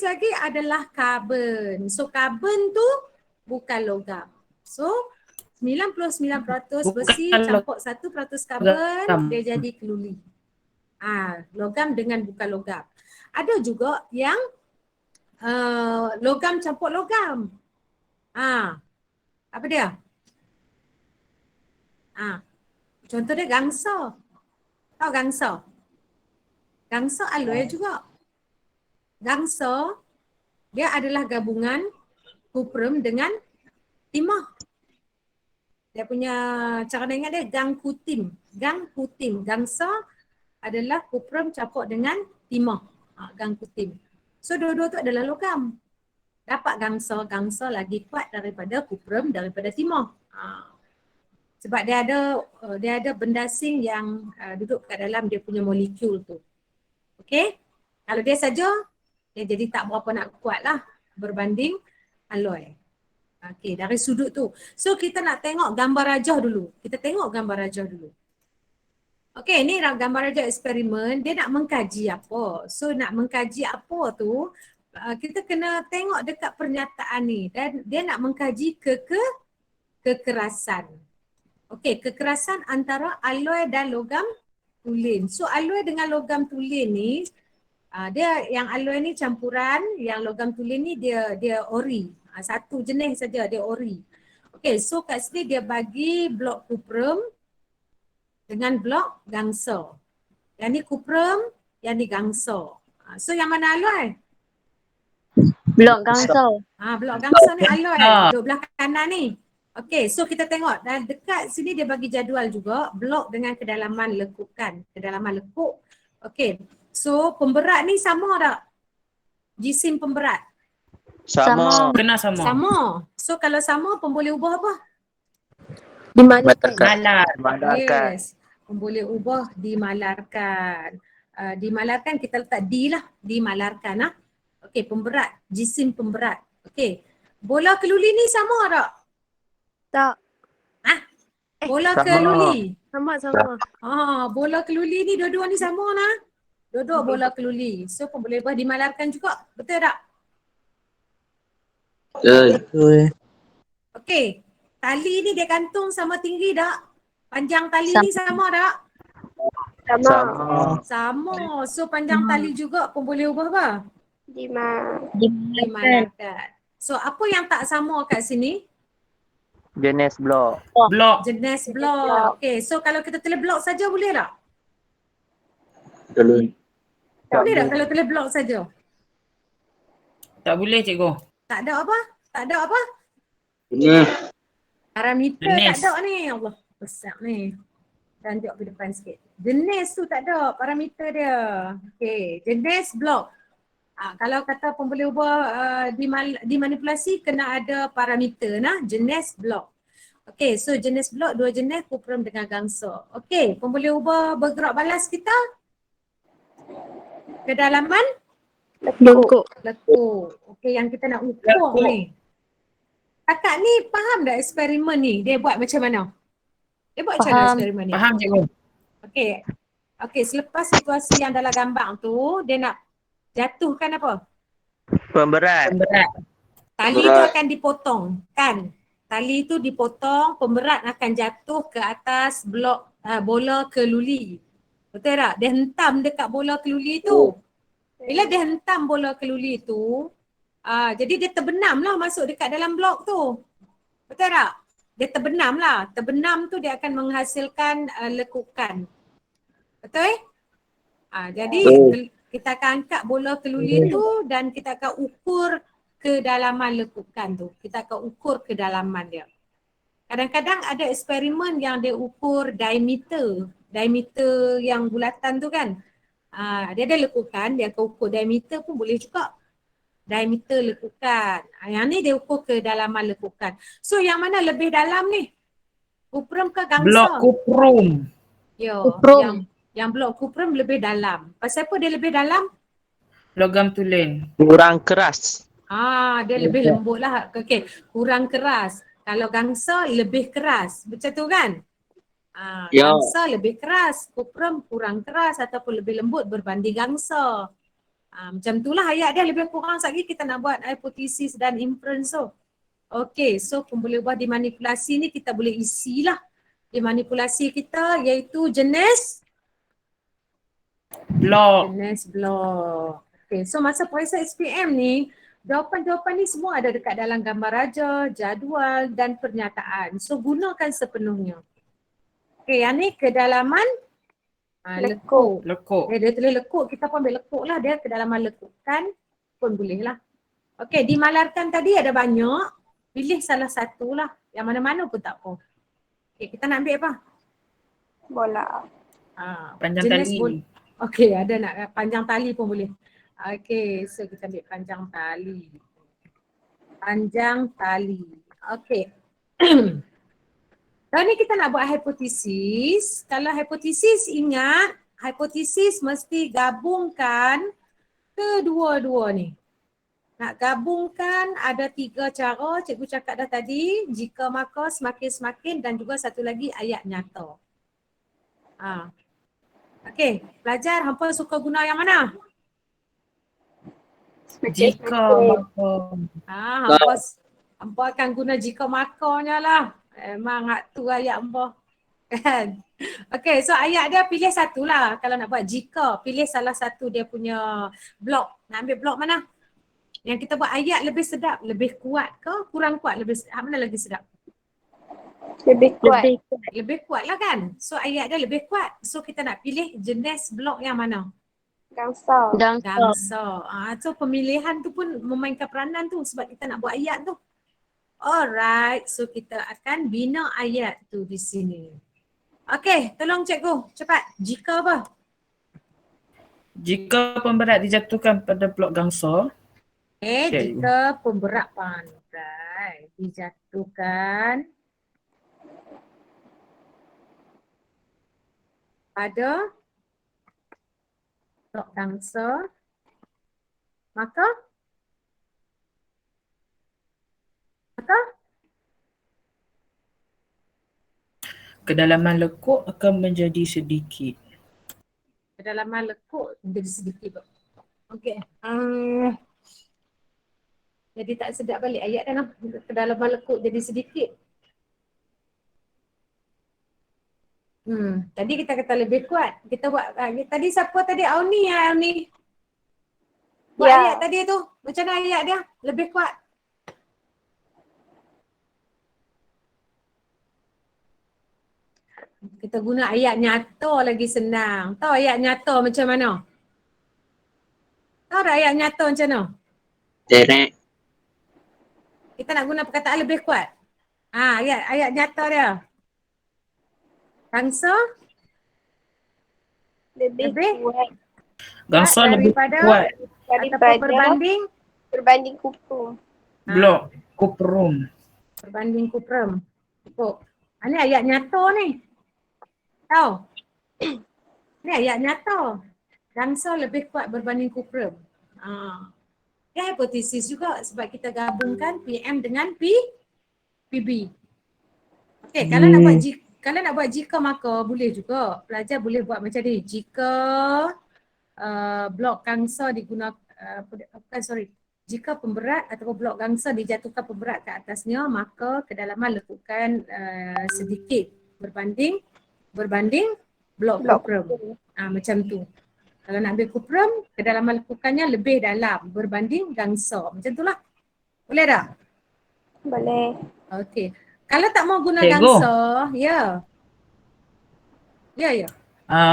lagi adalah karbon. So karbon tu bukan logam. So 99% besi campur 1% karbon dia jadi keluli. Logam dengan bukan logam. Ada juga yang logam campur logam. Apa dia? Contoh dia gangsa. Tahu gangsa? Gangsa alloy juga. Gangsa dia adalah gabungan kuprum dengan timah. Dia punya cara nak ingat dia gangkutim. Gangsa adalah kuprum campur dengan timah. Gangkutim. So dua-dua tu adalah logam. Dapat gangsa lagi kuat daripada kuprum daripada timah. Sebab dia ada benda asing yang duduk kat dalam dia punya molekul tu. Okey? Kalau dia saja dia jadi tak berapa nak kuat lah berbanding alloy. Okey, dari sudut tu. So kita nak tengok gambar rajah dulu. Okey, ni gambar rajah eksperimen. Dia nak mengkaji apa? So nak mengkaji apa tu, kita kena tengok dekat pernyataan ni. Dan dia nak mengkaji kekerasan. Okey, kekerasan antara alloy dan logam tulen. So alloy dengan logam tulen ni, dia yang alloy ni campuran, yang logam tulen ni dia ori. Satu jenis saja dia ori. Okey, so kat sini dia bagi blok kuprum dengan blok gangsa. Yang ni kuprum, yang ni gangsa. So yang mana alloy? Blok gangsa. Blok gangsa ni alloy. Duduk belah kanan ni. Okey, so kita tengok dan dekat sini dia bagi jadual juga blok dengan kedalaman lekukan. Kedalaman lekuk. Okey. So pemberat ni sama tak? Jisim pemberat. sama. kena sama. Sama. So kalau sama pun boleh ubah apa? Dimalarkan. Malarkan. Yes. Pun boleh ubah dimalarkan. Dimalarkan kita letak D lah. Dimalarkan lah. Okey, pemberat. Jisim pemberat. Okey. Bola keluli ni sama tak? Tak. Bola sama. keluli. Sama. Bola keluli ni dua-dua ni sama lah. Dua-dua bola keluli. So pun boleh ubah dimalarkan juga. Betul tak? Betul. Okey. Tali ni dia gantung sama tinggi tak? Panjang tali ni sama tak? Sama. Sama. So panjang tali juga pun boleh ubah apa? Dimalarkan. So apa yang tak sama kat sini? Jenis blok. Blok. Jenis blok. Okey. So kalau kita tulis blok saja boleh tak? Betul. Boleh tak kalau tulis blok saja? Tak boleh cikgu. Tak ada apa? Tak ada apa? Benar. Parameter Jenis. tak ada ni. Allah besar ni. Dan tengok ke depan sikit. Jenis tu tak ada parameter dia. Okey, jenis blok. Kalau kata pun boleh ubah dimanipulasi kena ada parameter nah, jenis blok. Okey, so jenis blok dua jenis kuprum dengan gangsa. Okey, pun boleh ubah bergerak balas kita. Kedalaman Lekuk. lekuk. Okey, yang kita nak ukur ni. Kakak ni faham tak eksperimen ni? Dia buat macam mana? Dia buat macam mana Faham. eksperimen ni? Faham cikgu? Okey, selepas situasi yang dalam gambar tu, dia nak jatuhkan apa? Pemberat. Pemberat. Tali itu akan dipotong, kan? Tali itu dipotong, pemberat akan jatuh ke atas blok bola keluli. Betul tak? Dia hentam dekat bola keluli tu. Bila dia hentam bola keluli tu, jadi dia terbenam lah masuk dekat dalam blok tu. Betul tak? Dia terbenam lah. Terbenam tu dia akan menghasilkan lekukan. Betul? Jadi kita akan angkat bola keluli tu dan kita akan ukur kedalaman lekukan tu. Kita akan ukur kedalaman dia. Kadang-kadang ada eksperimen yang dia ukur diameter. Diameter yang bulatan tu kan. Dia ada lekukan, dia akan ukur diameter pun boleh juga. Diameter lekukan. Yang ni dia ukur kedalaman lekukan. So yang mana lebih dalam ni? Kuprum ke gangsa? Blok kuprum. Kuprum. Yang blok kuprum lebih dalam. Pasal apa dia lebih dalam? Logam tulen. Kurang keras. Dia lebih lembut lah. Okey, kurang keras. Kalau gangsa lebih keras. Macam tu kan? Ya. Gangsa lebih keras, kuprum kurang keras ataupun lebih lembut berbanding gangsa. Macam itulah ayat dia lebih kurang. Sekali kita nak buat hipotesis dan inference tu. Okey, so pemboleh buah dimanipulasi ni kita boleh isilah dimanipulasi kita iaitu jenis Blok. blok. Okay, so masa periksa SPM ni, jawapan-jawapan ni semua ada dekat dalam gambar raja, jadual dan pernyataan. So gunakan sepenuhnya. Okay, yang ni kedalaman lekuk. Lekuk. Dia tulis lekuk, kita pun ambil lekuk lah. Dia kedalaman lekukan pun boleh lah. Okay, dimalarkan tadi ada banyak. Pilih salah satu lah. Yang mana-mana pun tak apa. Okay, kita nak ambil apa? Bola. Panjang Jenis tali. Okey, ada nak panjang tali pun boleh. Okey, so kita ambil panjang tali. Panjang tali. Okey. Sekarang ni kita nak buat hipotesis. Kalau hipotesis, ingat hipotesis mesti gabungkan kedua-dua ni. Nak gabungkan ada 3 cara, cikgu cakap dah tadi. Jika maka, semakin-semakin dan juga satu lagi ayat nyata. Okey, pelajar hampa suka guna yang mana? Jika maka. Hampa akan guna jika makanya lah. Memang hak tu ayat hampa. Kan? Okey, so ayat dia pilih satu lah. Kalau nak buat jika, pilih salah satu dia punya blok. Nak ambil blok mana? Yang kita buat ayat lebih sedap, lebih kuat ke? Kurang kuat, lebih sedap. Mana lagi sedap? Lebih kuat. Lebih kuat lah kan? So ayat dia lebih kuat. So kita nak pilih jenis blok yang mana? Gangsa. Gangsa. So pemilihan tu pun memainkan peranan tu sebab kita nak buat ayat tu. Alright, so kita akan bina ayat tu di sini. Okay, tolong cikgu cepat. Jika apa? Jika pemberat dijatuhkan pada blok gangsa. Jika pemberat pandai dijatuhkan pada blok gangsa, maka kedalaman lekuk akan menjadi sedikit. kedalaman lekuk menjadi sedikit. Okey. Jadi tak sedap balik ayat dah lah. Kedalaman lekuk jadi sedikit. Tadi kita kata lebih kuat. Kita buat tadi siapa tadi? Auni. Buat ayat tadi tu. Macam mana ayat dia? Lebih kuat. Kita guna ayat nyata lagi senang. Tahu ayat nyata macam mana? Tahu tak ayat nyata macam mana? Terek. Kita nak guna perkataan lebih kuat. Ayat nyata dia. Gangsa Lebih kuat. Gangsa lebih daripada- kuat. ataupun Berbanding kuprum. Blok kuprum. berbanding kuprum. Cukup. Ini ayat nyata ni. Tahu? Ni ayat nyata. Gangsa lebih kuat berbanding kuprum. Dia hipotesis juga sebab kita gabungkan PM dengan PB. Okey, kalau nak buat jika maka boleh juga. Pelajar boleh buat macam ni. Jika blok gangsa digunakan Jika pemberat atau blok gangsa dijatuhkan pemberat ke atasnya, maka kedalaman lekukan sedikit berbanding blok Blok kuprum. Macam tu. Kalau nak ambil kuprum, kedalaman lekukannya lebih dalam berbanding gangsa. Macam tu lah. Boleh tak? Boleh. Okey. Kalau tak mau guna Cikgu. gangsa, ya. Ya.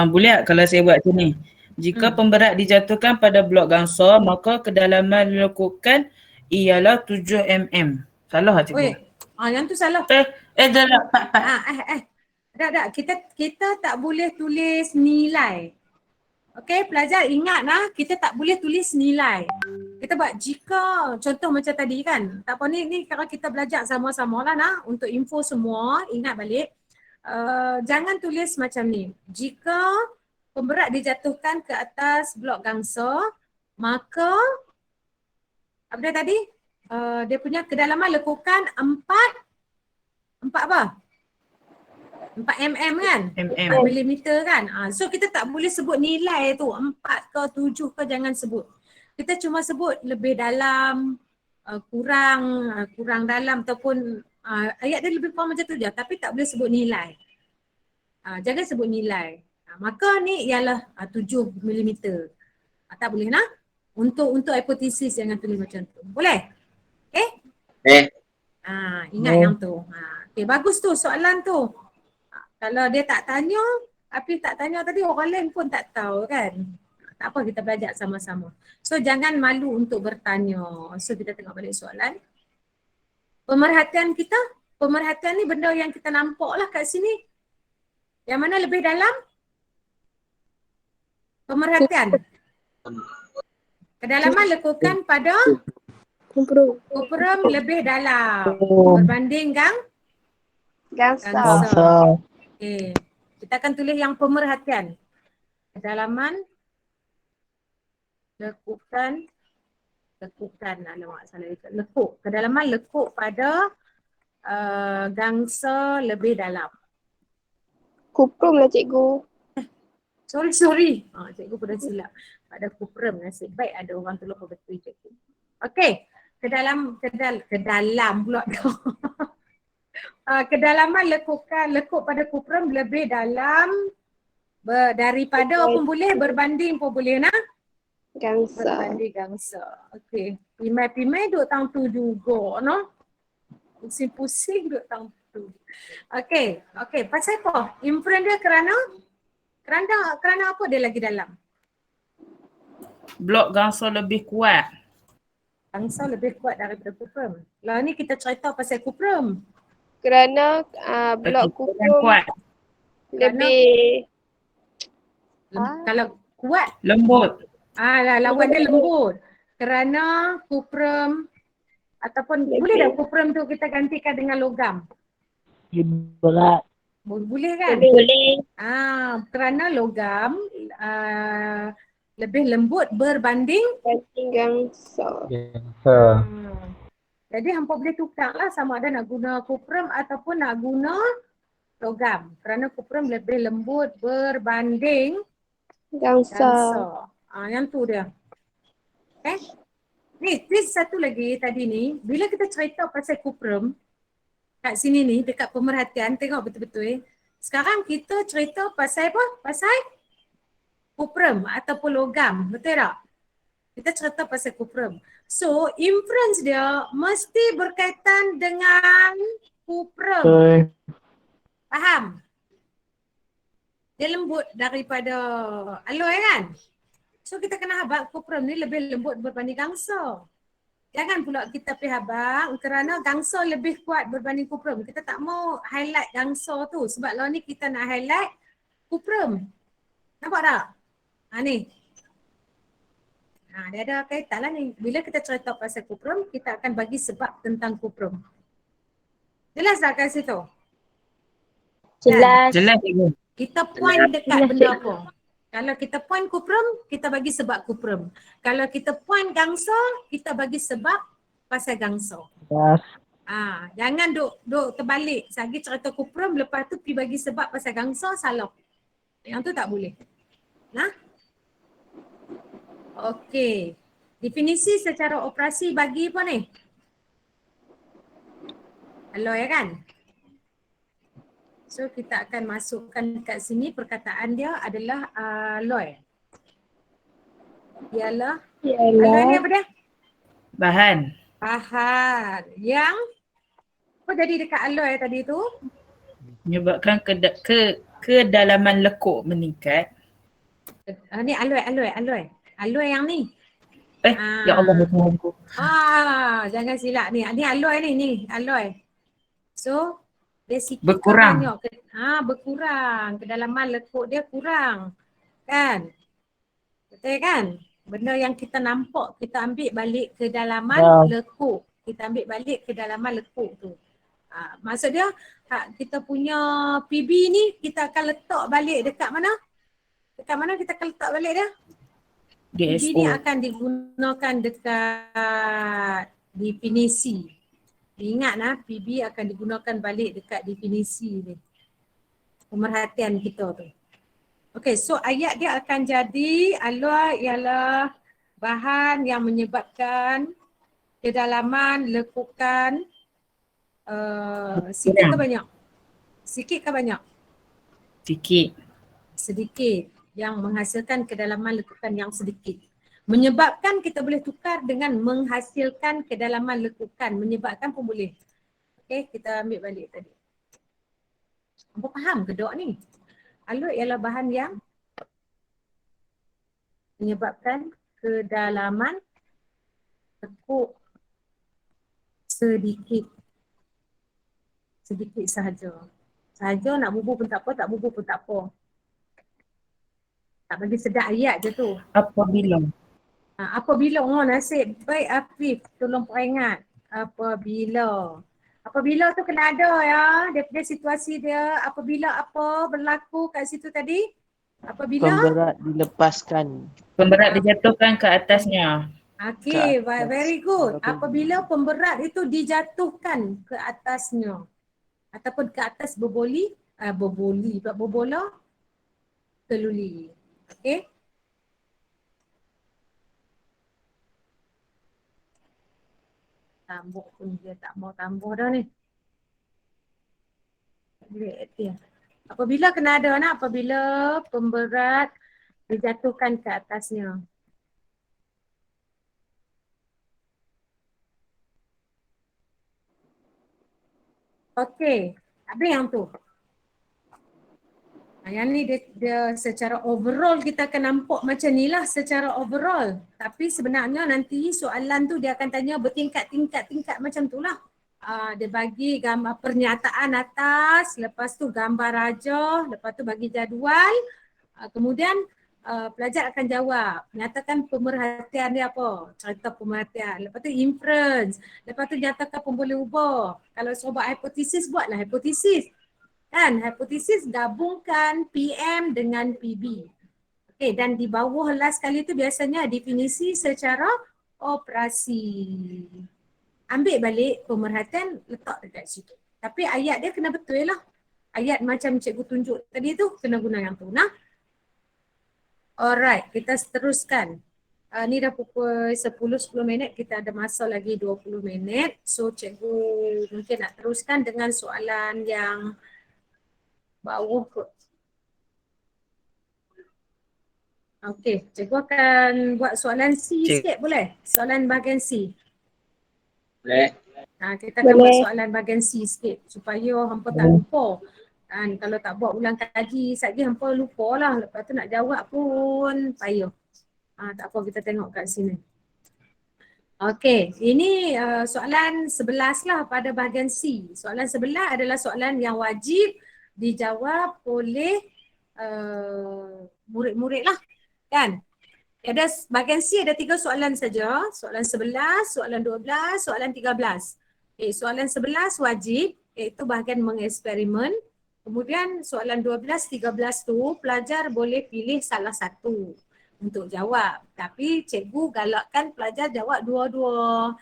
Boleh tak kalau saya buat sini? Jika pemberat dijatuhkan pada blok gangsa, maka kedalaman lekukan ialah 7 mm. Salah tak, cikgu? Oi. Yang tu salah. Dalam 4. Tak. Kita tak boleh tulis nilai. Okey, pelajar ingat lah, kita tak boleh tulis nilai. Kita buat jika, contoh macam tadi kan. Tak apa ni kalau kita belajar sama-sama lah nah, untuk info semua, ingat balik. Jangan tulis macam ni. Jika pemberat dijatuhkan ke atas blok gangsa, maka apa dia tadi? Dia punya kedalaman lekukan 4 apa? 4 mm kan? Mm. Milimeter kan? So kita tak boleh sebut nilai tu 4 ke 7 ke, jangan sebut. Kita cuma sebut lebih dalam, kurang dalam ataupun ayat dia lebih kurang macam tu je, tapi tak boleh sebut nilai. Jangan sebut nilai. Maka ni ialah 7 milimeter. Tak boleh nak? Untuk hipotesis jangan tulis macam tu. Boleh? Okay? Ingat yang tu. Okay, bagus tu soalan tu. Kalau dia tak tanya, Apif tak tanya tadi, orang lain pun tak tahu kan. Tak apa, kita belajar sama-sama. So jangan malu untuk bertanya. So kita tengok balik soalan. Pemerhatian ni benda yang kita nampak lah kat sini. Yang mana lebih dalam? Pemerhatian. Kedalaman lekukan pada kuprum lebih dalam berbanding Gangsa. gangsa. Okay. Kita akan tulis yang pemerhatian. Kedalaman lekukan, alamak salah ikut. Lekuk. Kedalaman lekuk pada gangsa lebih dalam. Kuprum lah cikgu. Sorry. Cikgu pernah silap. Pada kuprum, nasib baik ada orang tolong betul cikgu. Okey. Kedalam pula tu. Kedalaman lekuk pada kuprum lebih dalam daripada pun boleh, berbanding pun boleh nak? Gangsa. Berbanding gangsa. Okey. Pimai duk tang tu juga, no? Pusing-pusing duk tang tu. Okey. Pasal apa? Inference dia kerana apa dia lagi dalam? Blok gangsa lebih kuat. Gangsa lebih kuat daripada kuprum. Lah ni kita cerita pasal kuprum. Kerana blok Yang kuprum kuat. lebih Kalau kuat, Lembut. lawan dia lembut. Kerana kuprum ataupun boleh tak kuprum tu kita gantikan dengan logam? Berat. Boleh kan? boleh. Kerana logam lebih lembut berbanding Gangsa. jadi hampa boleh tukar lah sama ada nak guna kuprum ataupun nak guna logam. Kerana kuprum lebih lembut berbanding gangsa. Yang tu dia. Okay. Ni satu lagi tadi ni, bila kita cerita pasal kuprum kat sini ni dekat pemerhatian, tengok betul-betul. Sekarang kita cerita pasal apa? Pasal kuprum ataupun logam. Betul tak? Kita cerita pasal kuprum. So, inference dia mesti berkaitan dengan kuprum. Faham? Dia lembut daripada alloy kan? So, kita kena habaq kuprum ni lebih lembut berbanding gangsa. Jangan pula kita pergi habaq kerana gangsa lebih kuat berbanding kuprum. Kita tak mau highlight gangsa tu sebab lah ni kita nak highlight kuprum. Nampak tak? Ni. Dia ada kaitan lah ni. Bila kita cerita pasal kuprum, kita akan bagi sebab tentang kuprum. Jelas tak kat situ? Jelas. Jelas cikgu. Kita point dekat benda apa? Kalau kita point kuprum, kita bagi sebab kuprum. Kalau kita point gangsa, kita bagi sebab pasal gangsa. Jangan duk terbalik. Sagi cerita kuprum, lepas tu pergi bagi sebab pasal gangsa, salah. Yang tu tak boleh. Nah? Okey. Definisi secara operasi bagi apa ni? Alloy kan? So kita akan masukkan kat sini perkataan dia adalah alloy. Ialah alloy ni apa dia? Bahan. Bahan yang apa jadi dekat alloy tadi tu? Menyebabkan kedalaman lekuk meningkat. Ni alloy. Alloy yang ni. Ya Allah, Tuhanku. Jangan silap ni. Ni alloy ni alloy. So dia sikit Berkurang. ke banyak? Berkurang. Kedalaman lekuk dia kurang. Kan? Betul kan? Benda yang kita nampak kita ambil balik kedalaman lekuk. Kita ambil balik kedalaman lekuk tu. Maksud dia kita punya PB ni kita akan letak balik dekat mana? Dekat mana kita akan letak balik dia? PB ni DSO. akan digunakan dekat definisi. Ingat PB akan digunakan balik dekat definisi ni. Pemerhatian kita tu. Okay, so ayat dia akan jadi alloy ialah bahan yang menyebabkan kedalaman lekukan sikit ke banyak? Sikit ke banyak? Sikit. Sedikit. Yang menghasilkan kedalaman lekukan yang sedikit. Menyebabkan kita boleh tukar dengan menghasilkan kedalaman lekukan. Menyebabkan pun boleh. Okay, kita ambil balik tadi. Apa faham ke dok ni? Alloy ialah bahan yang menyebabkan kedalaman lekuk sedikit. Sedikit sahaja. Sahaja nak bubur pun tak apa, tak bubur pun tak apa. Tak bagi sedap ayat je tu. Apabila. Apabila, nasib baik Afif, tolong peringat. Apabila. Apabila tu kena ada ya, daripada situasi dia. Apabila apa berlaku kat situ tadi? Apabila? Pemberat dilepaskan. Pemberat dijatuhkan ke atasnya. Okay, Ke atas. very good. Apabila pemberat itu dijatuhkan ke atasnya. Ataupun ke atas berbola keluli. Okay. Tambah pun dia tak mau tambah dah ni. Apabila kena ada apabila pemberat dijatuhkan ke atasnya. Okey, habis yang tu. Yang ni dia secara overall kita akan nampak macam ni lah secara overall. Tapi sebenarnya nanti soalan tu dia akan tanya bertingkat-tingkat macam tu lah. Dia bagi gambar pernyataan atas, lepas tu gambar rajah, lepas tu bagi jadual. Kemudian pelajar akan jawab, nyatakan pemerhatian dia apa, cerita pemerhatian. Lepas tu inference, lepas tu nyatakan pun boleh ubah. Kalau suruh buat hipotesis, buatlah hipotesis. Kan, hipotesis gabungkan PM dengan PB. Okay, dan di bawah last kali tu biasanya definisi secara operasi. Ambil balik pemerhatian, letak dekat situ. Tapi ayat dia kena betul lah. Ayat macam cikgu tunjuk tadi tu, kena guna yang tu. Nah, alright, kita teruskan. Ni dah pukul 10-10 minit, kita ada masa lagi 20 minit. So cikgu mungkin nak teruskan dengan soalan yang bawah kot. Okey, cikgu akan buat soalan C sikit boleh? Soalan bahagian C. Boleh. Kita akan buat soalan bahagian C sikit supaya hampa tak lupa. Dan kalau tak buat ulang kaji sekejap hampa lupa lah. Lepas tu nak jawab pun payah. Tak apa, kita tengok kat sini. Okey, ini soalan 11 lah pada bahagian C. Soalan 11 adalah soalan yang wajib dijawab oleh murid-murid lah. Kan? Ada bahagian C ada 3 soalan saja. Soalan 11, soalan 12, soalan 13. Soalan 11 wajib iaitu bahagian mengeksperimen. Kemudian soalan 12, 13 tu pelajar boleh pilih salah satu untuk jawab. Tapi cikgu galakkan pelajar jawab dua-dua.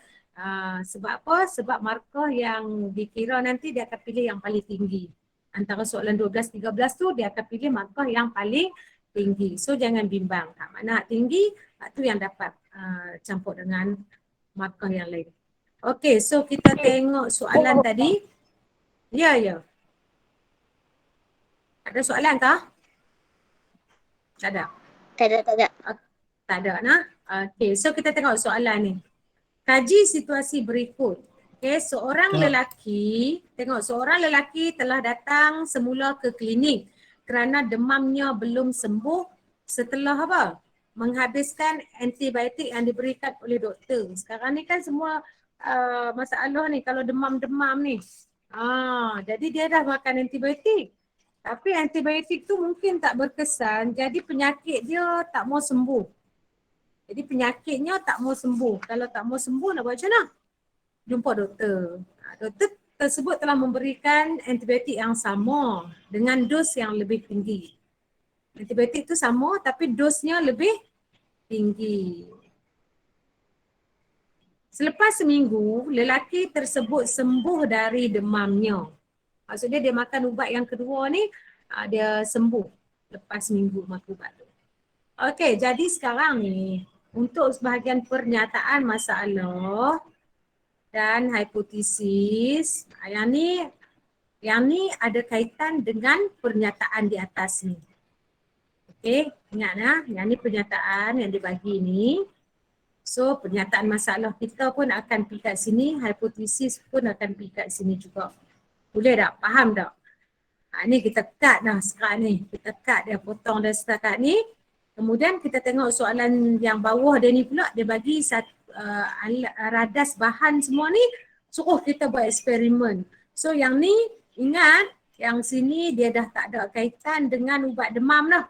Sebab apa? Sebab markah yang dikira nanti dia akan pilih yang paling tinggi. Antara soalan 12, 13 tu dia akan pilih markah yang paling tinggi. So jangan bimbang. Mana tinggi, tu yang dapat campur dengan markah yang lain. Okey, so kita tengok soalan tadi. Ya. Ada soalan kah? Tak ada. Tak ada. Tak ada nah. Okey, so kita tengok soalan ni. Kaji situasi berikut. Okey, seorang lelaki telah datang semula ke klinik kerana demamnya belum sembuh setelah apa? Menghabiskan antibiotik yang diberikan oleh doktor. Sekarang ni kan semua masalah ni kalau demam-demam ni. Jadi dia dah makan antibiotik. Tapi antibiotik tu mungkin tak berkesan, jadi penyakit dia tak mau sembuh. Jadi penyakitnya tak mau sembuh. Kalau tak mau sembuh nak buat macam mana? Jumpa doktor. Doktor tersebut telah memberikan antibiotik yang sama dengan dos yang lebih tinggi. Antibiotik tu sama tapi dosnya lebih tinggi. Selepas seminggu, lelaki tersebut sembuh dari demamnya. Maksudnya dia makan ubat yang kedua ni, dia sembuh lepas seminggu makan ubat tu. Okey, jadi sekarang ni untuk sebahagian pernyataan masalah dan hipotesis, yang ni ada kaitan dengan pernyataan di atas ni. Okey, ingat yang ni pernyataan yang dibagi ni. So pernyataan masalah kita pun akan pergi kat sini, hipotesis pun akan pergi kat sini juga. Boleh tak? Faham tak? Ni kita cut dah sekarang ni. Kita cut dia, potong dah setakat ni. Kemudian kita tengok soalan yang bawah dia ni pula, dia bagi radas bahan semua ni, suruh kita buat eksperimen. So yang ni ingat, yang sini dia dah tak ada kaitan dengan ubat demam lah.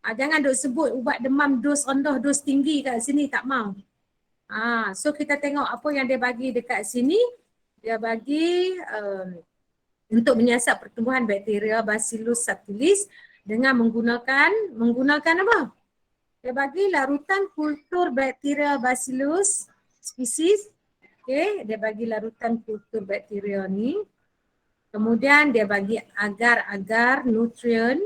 Jangan duk sebut ubat demam dos rendah, dos tinggi kat sini, tak mau. So kita tengok apa yang dia bagi dekat sini. Dia bagi untuk menyiasat pertumbuhan bakteria Bacillus subtilis dengan menggunakan apa? Dia bagi larutan kultur bakteria Bacillus species. Okey, dia bagi larutan kultur bakteria ni. Kemudian dia bagi agar-agar nutrien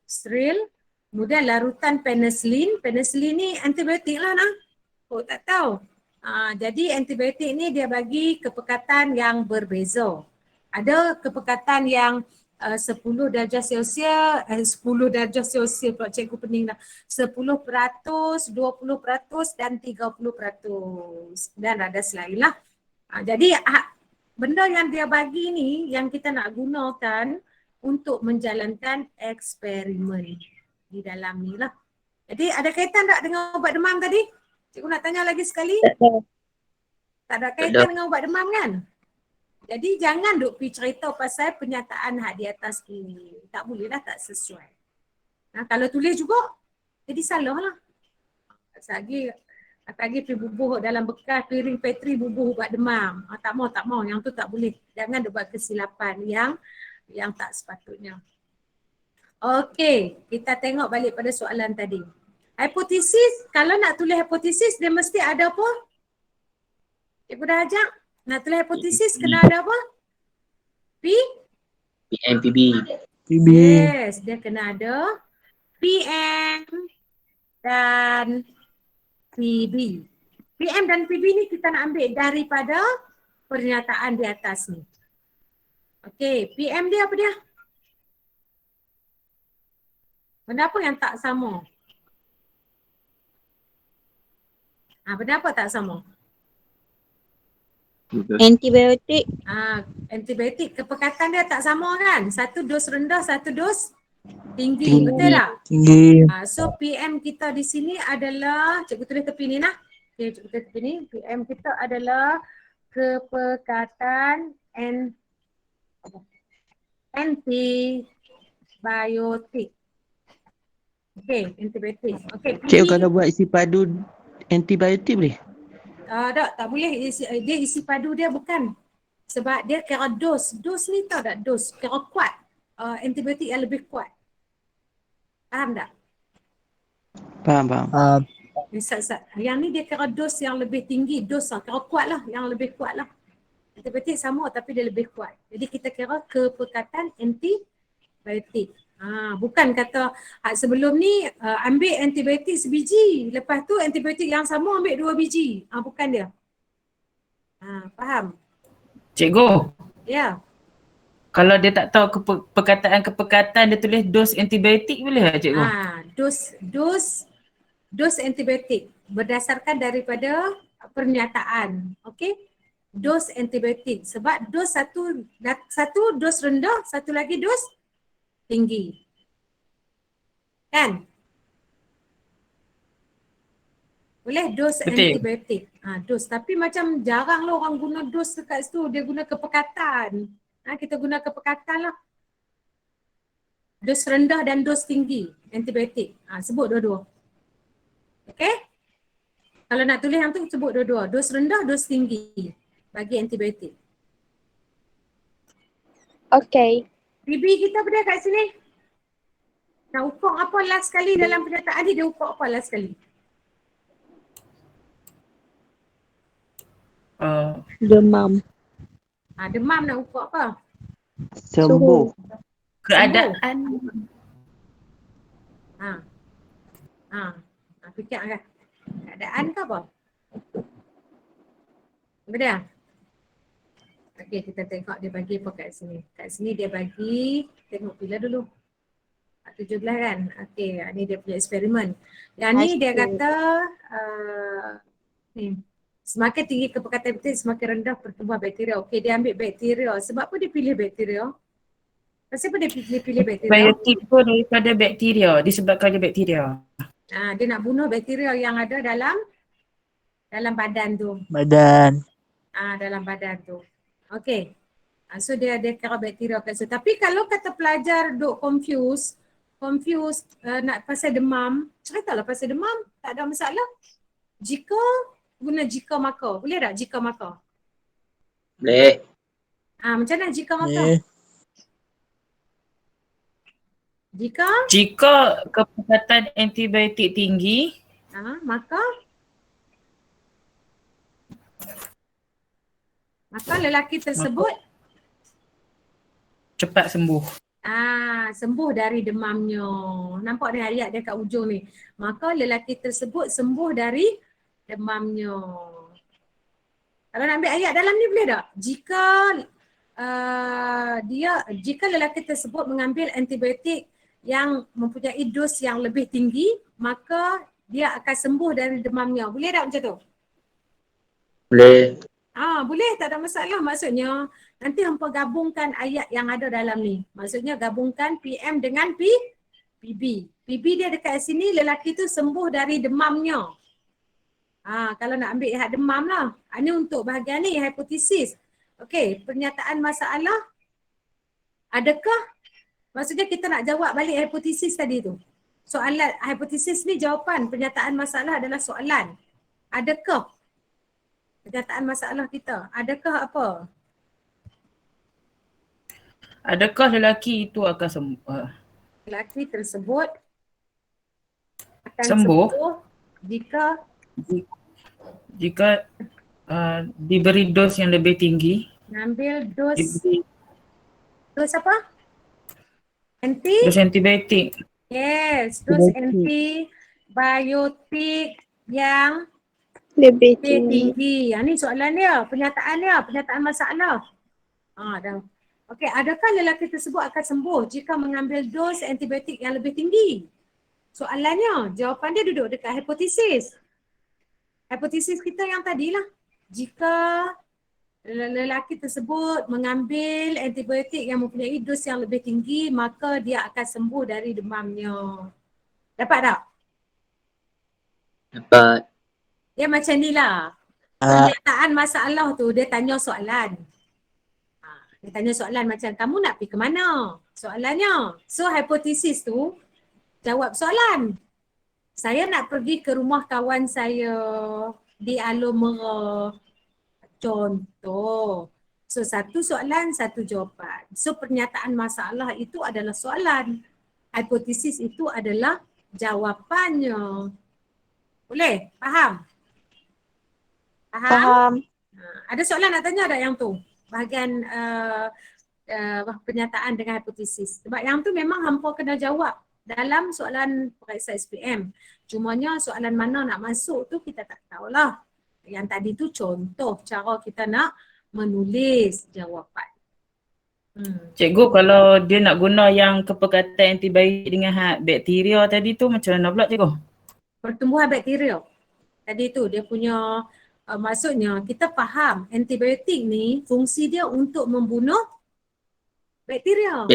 steril. Kemudian larutan penicillin. Penicillin ni antibiotik lah nah. Oh tak tahu. Jadi antibiotik ni dia bagi kepekatan yang berbeza. Ada kepekatan yang 10 darjah Celsius, 10 darjah Celsius pula cikgu pening dah. 10%, 20% dan 30%. Dan ada selain lah. Jadi benda yang dia bagi ni yang kita nak gunakan untuk menjalankan eksperimen di dalam ni lah. Jadi ada kaitan tak dengan ubat demam tadi? Cikgu nak tanya lagi sekali. Tak ada kaitan dengan ubat demam kan? Jadi jangan duk pergi cerita pasal pernyataan hak di atas ni. Tak boleh lah, tak sesuai. Kalau tulis juga, jadi salah lah. Lagi pergi bubuh dalam bekas piring petri bubuh ubat demam. Tak mau. Yang tu tak boleh. Jangan duk buat kesilapan yang tak sepatutnya. Okey, kita tengok balik pada soalan tadi. Hipotesis, kalau nak tulis hipotesis dia mesti ada apa? Cikgu dah ajak. Nak tulis hipotesis kena ada apa? PMPB. Yes, dia kena ada PM dan PB. PM dan PB ni kita nak ambil daripada pernyataan di atas ni. Okey, PM dia apa dia? Benda apa yang tak sama? Benda apa tak sama? Antibiotik. Antibiotik kepekatan dia tak sama kan? Satu dos rendah, satu dos tinggi. Betul tak? Tinggi. So PM kita di sini adalah, cikgu tulis tepi ni nah. Okay, cikgu tulis tepi ni. PM kita adalah kepekatan antibiotik. Okey, antibiotik. Okey. Cikgu kalau buat isi padu antibiotik boleh? Tak boleh. Dia isi padu dia bukan. Sebab dia kira dos. Dos ni tahu tak dos? Kira kuat. Antibiotik yang lebih kuat. Faham tak? Faham. Yang ni dia kira dos yang lebih tinggi. Dos lah. Kira kuat lah. Yang lebih kuat lah. Antibiotik sama tapi dia lebih kuat. Jadi kita kira kepekatan antibiotik. Bukan kata sebelum ni ambil antibiotik sebiji, lepas tu antibiotik yang sama ambil 2 biji. Bukan dia. Faham? Cikgu, Ya. kalau dia tak tahu perkataan dia tulis dos antibiotik boleh tak cikgu? Dos antibiotik berdasarkan daripada pernyataan. Okey? Dos antibiotik sebab dos satu dos rendah, satu lagi dos tinggi. Kan? Boleh dos Betul. antibiotik. Dos. Tapi macam jarang lah orang guna dos dekat situ. Dia guna kepekatan. Kita guna kepekatan lah. Dos rendah dan dos tinggi antibiotik. Sebut dua-dua. Okay? Kalau nak tulis yang tu sebut dua-dua. Dos rendah, dos tinggi bagi antibiotik. Okay. Bibi kita pada kat sini. Nak ukur apa last sekali dalam pernyataan ni? Dia ukur apa last sekali? Demam. Demam nak ukur apa? Sembuh. Keadaan. Fikir kan? Keadaan ke apa? Apa dia? Okey, kita tengok dia bagi apa kat sini. Kat sini dia bagi, tengok bila dulu. 17 kan? Okey, ni dia punya eksperimen. Yang ni dia kata ni. Semakin tinggi kepekatan bakteria, semakin rendah pertumbuhan bakteria. Okey, dia ambil bakteria. Sebab apa dia pilih bakteria? Kenapa dia pilih bakteria? Antibiotik tu daripada bakteria, disebabkan oleh bakteria. Dia nak bunuh bakteria yang ada dalam badan tu. Dalam badan tu. Okey. So dia kira bakteria kat situ. Tapi kalau kata pelajar duk confuse nak pasal demam, ceritalah pasal demam, tak ada masalah. Jika guna jika maka. Boleh tak jika maka? Boleh. Macam mana jika maka? Jika kepekatan antibiotik tinggi, maka lelaki tersebut cepat sembuh. Sembuh dari demamnya. Nampak ni ayat dia kat ujung ni. Maka lelaki tersebut sembuh dari demamnya. Kalau nak ambil ayat dalam ni boleh tak? Jika lelaki tersebut mengambil antibiotik yang mempunyai dos yang lebih tinggi, maka dia akan sembuh dari demamnya. Boleh tak macam tu? Boleh. Boleh, tak ada masalah. Maksudnya nanti hampa gabungkan ayat yang ada dalam ni. Maksudnya gabungkan PM dengan PB. PB dia dekat sini, lelaki tu sembuh dari demamnya. Kalau nak ambil hak demam lah. Ini untuk bahagian ni, hipotesis. Okey, pernyataan masalah. Adakah, maksudnya kita nak jawab balik hipotesis tadi tu. Soalan, hipotesis ni jawapan, pernyataan masalah adalah soalan. Adakah pernyataan masalah kita? Adakah apa? Adakah lelaki itu akan sembuh? Lelaki tersebut akan Sembuh jika diberi dos yang lebih tinggi. Ngambil dos apa? Dos antibiotik. Yes, dos antibiotik yang Lebih tinggi. Ni soalan dia, pernyataan masalah. Dah. Okey, adakah lelaki tersebut akan sembuh jika mengambil dos antibiotik yang lebih tinggi? Soalannya, jawapan dia duduk dekat hipotesis. Hipotesis kita yang tadilah. Jika lelaki tersebut mengambil antibiotik yang mempunyai dos yang lebih tinggi, maka dia akan sembuh dari demamnya. Dapat tak? Dapat. Dia macam ni lah. Pernyataan masalah tu, dia tanya soalan. Dia tanya soalan macam, kamu nak pergi ke mana? Soalannya. So, hipotesis tu, jawab soalan. Saya nak pergi ke rumah kawan saya di Alor Merah. Contoh. So, satu soalan, satu jawapan. So, pernyataan masalah itu adalah soalan. Hipotesis itu adalah jawapannya. Boleh? Faham? Faham. Ada soalan nak tanya tak yang tu? Bahagian pernyataan dengan hipotesis. Sebab yang tu memang hampa kena jawab dalam soalan periksa SPM. Cumanya soalan mana nak masuk tu kita tak tahulah. Yang tadi tu contoh cara kita nak menulis jawapan. Cikgu, kalau dia nak guna yang kepekatan antibiotik dengan bakteria tadi tu macam mana pula cikgu? Pertumbuhan bakteria. Tadi tu dia punya maksudnya kita faham antibiotik ni fungsi dia untuk membunuh bakteria.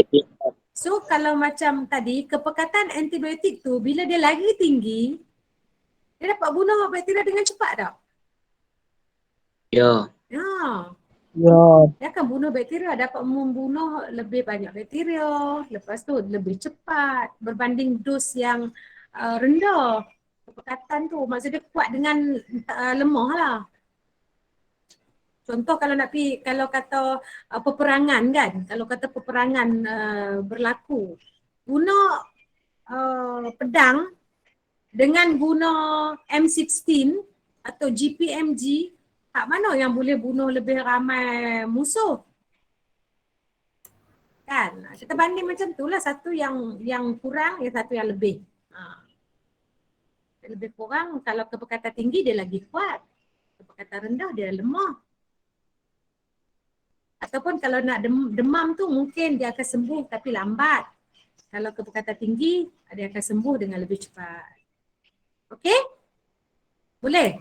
So kalau macam tadi kepekatan antibiotik tu bila dia lagi tinggi dia dapat bunuh bakteria dengan cepat tak? Ya. Ya. Ya. Dia akan bunuh bakteria, dapat membunuh lebih banyak bakteria, lepas tu lebih cepat berbanding dos yang rendah. Kepekatan tu maksudnya kuat dengan lemah lah. Contoh kalau nak pergi, kalau kata peperangan kan, kalau kata peperangan berlaku, guna pedang dengan guna M16 atau GPMG, hak mana yang boleh bunuh lebih ramai musuh? Kan? Kita banding macam tu lah, satu yang kurang, yang satu yang lebih. Lebih kurang, kalau kepekatan tinggi dia lagi kuat. Kepekatan rendah dia lemah. Ataupun kalau nak demam tu mungkin dia akan sembuh tapi lambat. Kalau kepekatan tinggi, dia akan sembuh dengan lebih cepat. Okey? Boleh?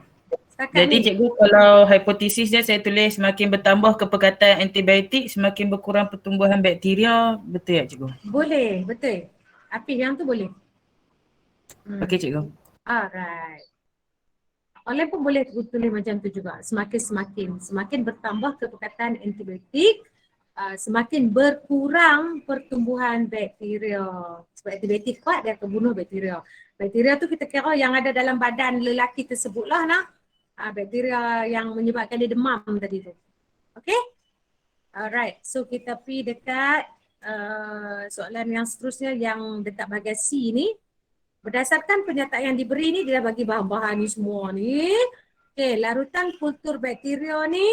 Jadi cikgu, kalau hipotesis dia saya tulis semakin bertambah kepekatan antibiotik, semakin berkurang pertumbuhan bakteria, betul tak cikgu? Boleh, betul. Api yang tu boleh. Okey cikgu. Alright. Oleh pun boleh tulis macam tu juga. Semakin bertambah kepekatan antibiotik, semakin berkurang pertumbuhan bakteria. Sebab antibiotik kuat dia akan bunuh bakteria. Bakteria tu kita kira yang ada dalam badan lelaki tersebutlah nah. Bakteria yang menyebabkan dia demam tadi tu. Okay? Alright. So kita pergi dekat soalan yang seterusnya yang dekat bahagian C ni. Berdasarkan pernyataan yang diberi ni, dia dah bagi bahan-bahan ni semua ni. Okay, larutan kultur bakteria ni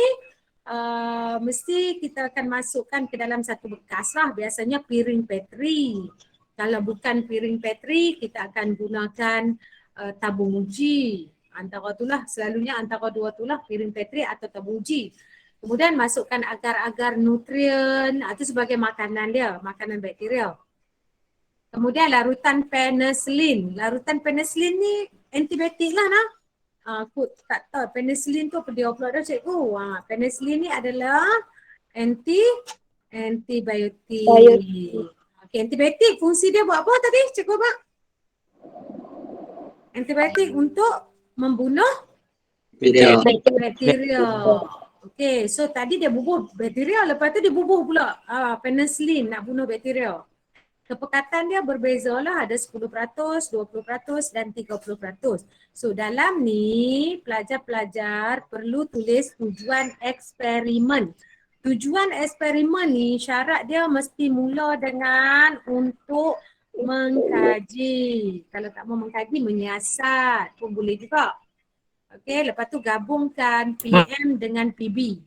mesti kita akan masukkan ke dalam satu bekas lah. Biasanya piring Petri. Kalau bukan piring Petri, kita akan gunakan tabung uji. Antara itulah, selalunya antara dua itulah piring Petri atau tabung uji. Kemudian masukkan agar-agar nutrien, itu sebagai makanan dia, makanan bakteria. Kemudian larutan penicillin. Larutan penicillin ni antibiotik lah nah. Aku tak tahu penicillin tu apa dia pula dah cikgu. Penicillin ni adalah antibiotik. Okay, antibiotik fungsi dia buat apa tadi cikgu Mak? Antibiotik untuk membunuh bakteria. Okay, so tadi dia bubuh bakteria, lepas tu dia bubuh pula penicillin nak bunuh bakteria. Kepekatan dia berbeza lah, ada 10%, 20% dan 30%. So dalam ni pelajar-pelajar perlu tulis tujuan eksperimen. Tujuan eksperimen ni syarat dia mesti mula dengan untuk mengkaji. Kalau tak mau mengkaji, menyiasat pun boleh juga. Okey, lepas tu gabungkan PM dengan PB.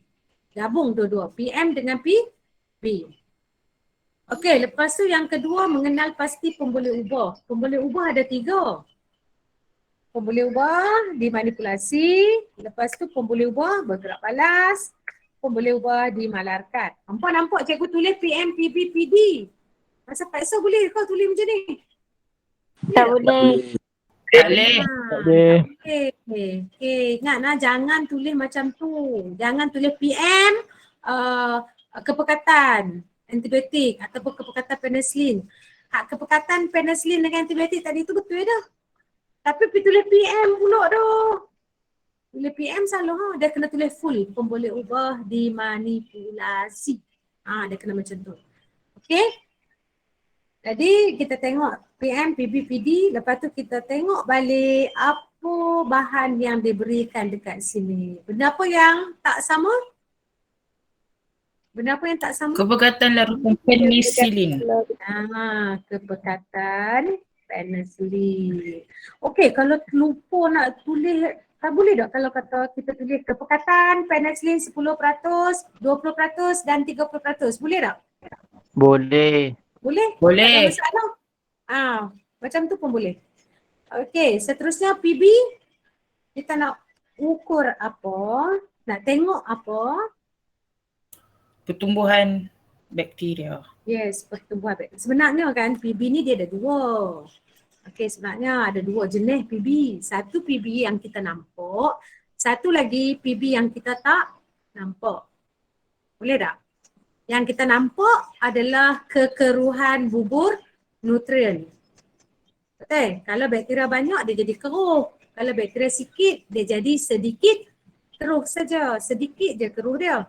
Gabung dua-dua, PM dengan PB. Okey, lepas tu yang kedua mengenal pasti pemboleh ubah. Pemboleh ubah ada 3. Pemboleh ubah dimanipulasi, lepas tu pemboleh ubah bergerak balas, pemboleh ubah dimalarkan. Nampak cikgu tulis PM, PB, PD. Masa paksa boleh kau tulis macam ni? Tak boleh. Tak boleh. Okay. Ingat nah, jangan tulis macam tu. Jangan tulis PM, kepekatan antibiotik ataupun kepekatan penicillin. Hak kepekatan penicillin dengan antibiotik tadi tu betul dah. Tapi pergi tulis PM pula dah. Tulis PM salah dia kena tulis full. Pemboleh ubah dimanipulasi. Dia kena macam tu. Okey. Jadi kita tengok PM, PB, PD, lepas tu kita tengok balik apa bahan yang diberikan dekat sini. Benda apa yang tak sama? Benda apa yang tak sama? Kepekatan larutan penicillin. Kepekatan penicillin. Okey, kalau lupa nak tulis, boleh tak kalau kata kita tulis kepekatan penicillin 10%, 20% dan 30%? Boleh tak? Boleh. Boleh? Tak ada Boleh. masalah. Macam tu pun boleh. Okey, seterusnya PB kita nak ukur apa? Nak tengok apa? Pertumbuhan bakteria. Yes, pertumbuhan bakteria. Sebenarnya kan PB ni dia ada dua. Okey, sebenarnya ada dua jenis PB. Satu PB yang kita nampak, satu lagi PB yang kita tak nampak. Boleh tak? Yang kita nampak adalah kekeruhan bubur nutrien. Betul? Kalau bakteria banyak dia jadi keruh. Kalau bakteria sikit dia jadi sedikit keruh saja. Sedikit je keruh dia.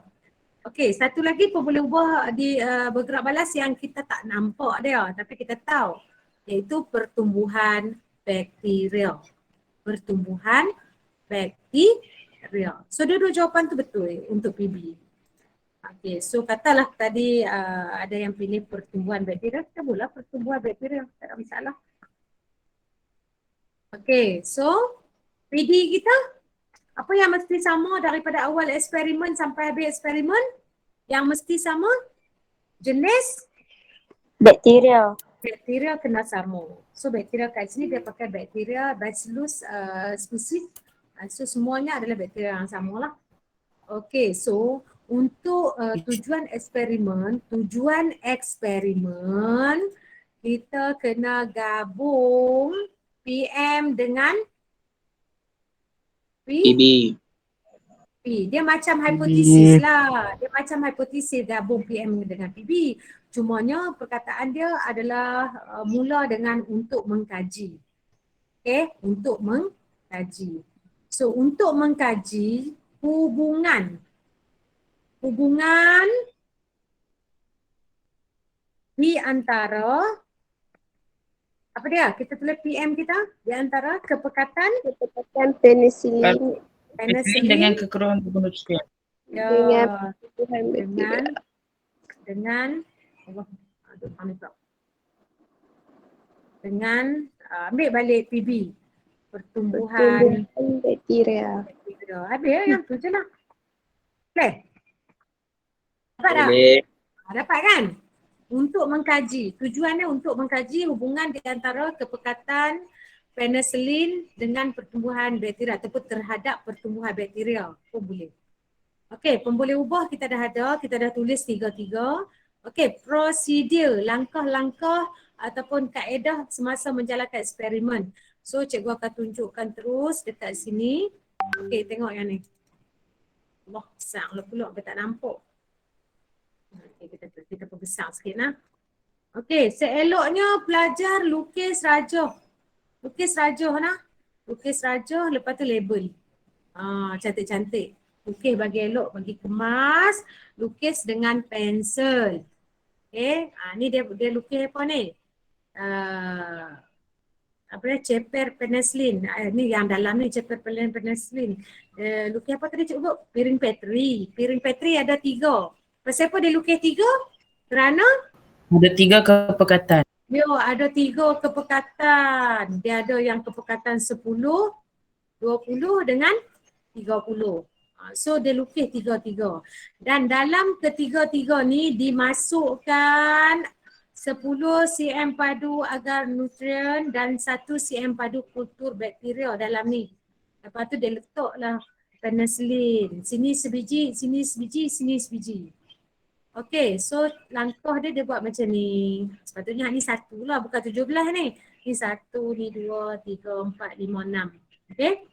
Okey, satu lagi pun boleh ubah di bergerak balas yang kita tak nampak dia tapi kita tahu, iaitu pertumbuhan bakteria. Pertumbuhan bakteria. So dua-dua jawapan tu betul untuk PB. Okey, so katalah tadi ada yang pilih pertumbuhan bakteria, kita boleh pertumbuhan bakteria, tak ada masalah. Okey, so PD kita apa yang mesti sama daripada awal eksperimen sampai habis eksperimen? Yang mesti sama jenis Bakteria. bakteria kena sama. So bakteria kat sini dia pakai bakteria Bacillus species. So semuanya adalah bakteria yang sama lah. Okey, so untuk tujuan eksperimen kita kena gabung PM dengan PB. Dia macam hipotesis lah. Dia macam hipotesis gabung PM dengan PB. Cumanya perkataan dia adalah mula dengan untuk mengkaji. Okay, untuk mengkaji. So untuk mengkaji hubungan di antara apa dia? Kita tulis PM kita di antara kepekatan Penicillin Penicillin dengan kekeruhan bubur nutrien. ya, pertumbuhan bakteria. dengan ambil balik PB pertumbuhan Bakteria. bakteria. Habis ya, yang tu je lah. Boleh? Dapat tak? Boleh. Dapat kan? Untuk mengkaji. Tujuannya untuk mengkaji hubungan di antara kepekatan penicillin dengan pertumbuhan bakteria ataupun terhadap pertumbuhan bakteria pun boleh. Okey, pemboleh ubah kita dah ada, kita dah tulis tiga-tiga. Okey, prosedur, langkah-langkah ataupun kaedah semasa menjalankan eksperimen. So cikgu akan tunjukkan terus dekat sini. Okey, tengok yang ni. Allah, besar lah pula, kita tak nampak. Okay, kita perbesar sikit lah. Okey, seeloknya pelajar lukis rajah. Lukis rajah lah. Lukis rajah, lepas tu label. Cantik-cantik. Lukis bagi elok, bagi kemas. Lukis dengan pensel. Okey, ni dia lukis apa ni? Apa dia? Ceper penicillin. Ni yang dalam ni ceper penicillin. Lukis apa tadi cikgu? Piring Petri. Piring Petri ada 3. Pasal apa dia lukis 3? Kerana Ada 3 kepekatan. dia ada 3 kepekatan. Dia ada yang kepekatan 10, 20 dengan 30. So dia lukis 3-3. Dan dalam ketiga-tiga ni dimasukkan 10 cm padu agar nutrien dan 1 cm padu kultur bakteria dalam ni. Lepas tu dia letaklah penicillin. Sini sebiji, sini sebiji, sini sebiji. Okey, so langkah dia buat macam ni. Sepatutnya ni 1 lah, bukan 17 ni. Ni 1, ni 2, 3, 4, 5, 6. Okey.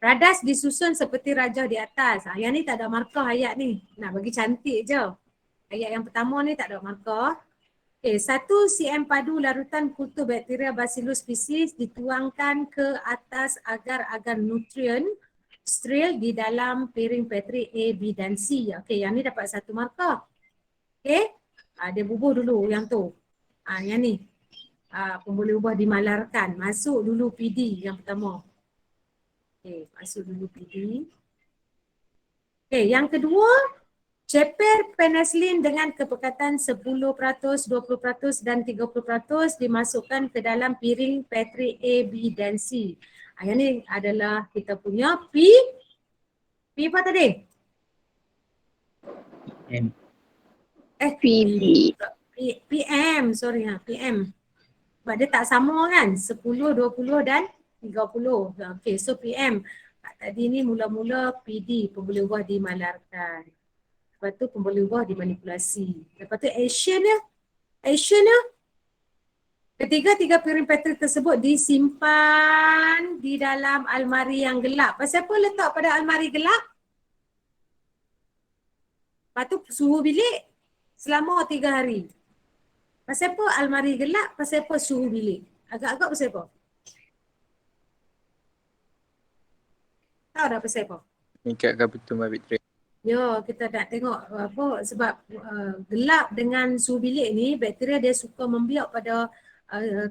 Radas disusun seperti rajah di atas. Yang ni tak ada markah ayat ni. Nak bagi cantik je. Ayat yang pertama ni tak ada markah. Okey, 1 cm padu larutan kultur bakteria Bacillus species dituangkan ke atas agar-agar nutrien steril di dalam piring Petri A, B dan C. Okey, yang ni dapat 1 markah. Okey, dia bubuh dulu yang tu. Yang ni. Pemboleh ubah dimalarkan. Masuk dulu PD yang pertama. Okey, masuk dulu PD. Okey, yang kedua, ceper penicillin dengan kepekatan 10%, 20% dan 30% dimasukkan ke dalam piring Petri A, B dan C. Yang ni adalah kita punya P apa tadi? M. PB. PM, sorry PM. Sebab dia tak sama kan, 10, 20 dan 30. Okay, so PM. Tadi ni mula-mula PD, pembuluh ubah dimalarkan. Lepas tu pembuluh ubah dimanipulasi. Lepas tu action dia. Ketiga-tiga piring Patrick tersebut disimpan di dalam almari yang gelap. Pasal apa letak pada almari gelap? Lepas tu suhu bilik selama 3 hari. Pasal apa almari gelap? Pasal apa suhu bilik? Agak-agak pasal apa? Tahu dah pasal apa? Meningkatkan pertumbuhan bakteri. Ya, kita nak tengok apa sebab gelap dengan suhu bilik ni bakteria dia suka membiak pada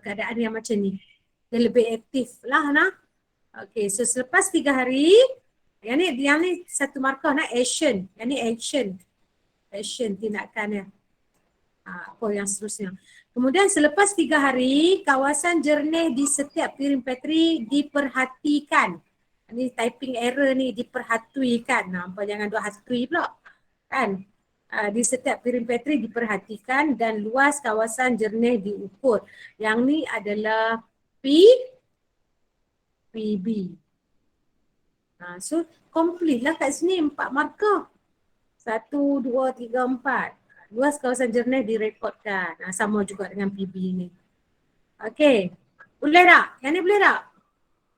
keadaan yang macam ni. Dia lebih aktif lah nah. Okay, so selepas 3 hari yang ni satu markah nak action. Yang ni action tindakannya. Apa yang seterusnya. Kemudian selepas 3 hari kawasan jernih di setiap piring Petri diperhatikan. Ni typing error ni diperhatikan. Nampak jangan dua hatui pula. Kan? Di setiap piring Petri diperhatikan dan luas kawasan jernih diukur. Yang ni adalah PB. So complete lah kat sini 4 markah. 1, 2, 3, 4. Luas kawasan jernih direkodkan. Sama juga dengan PB ni. Okey. Boleh tak? Yang ni boleh tak?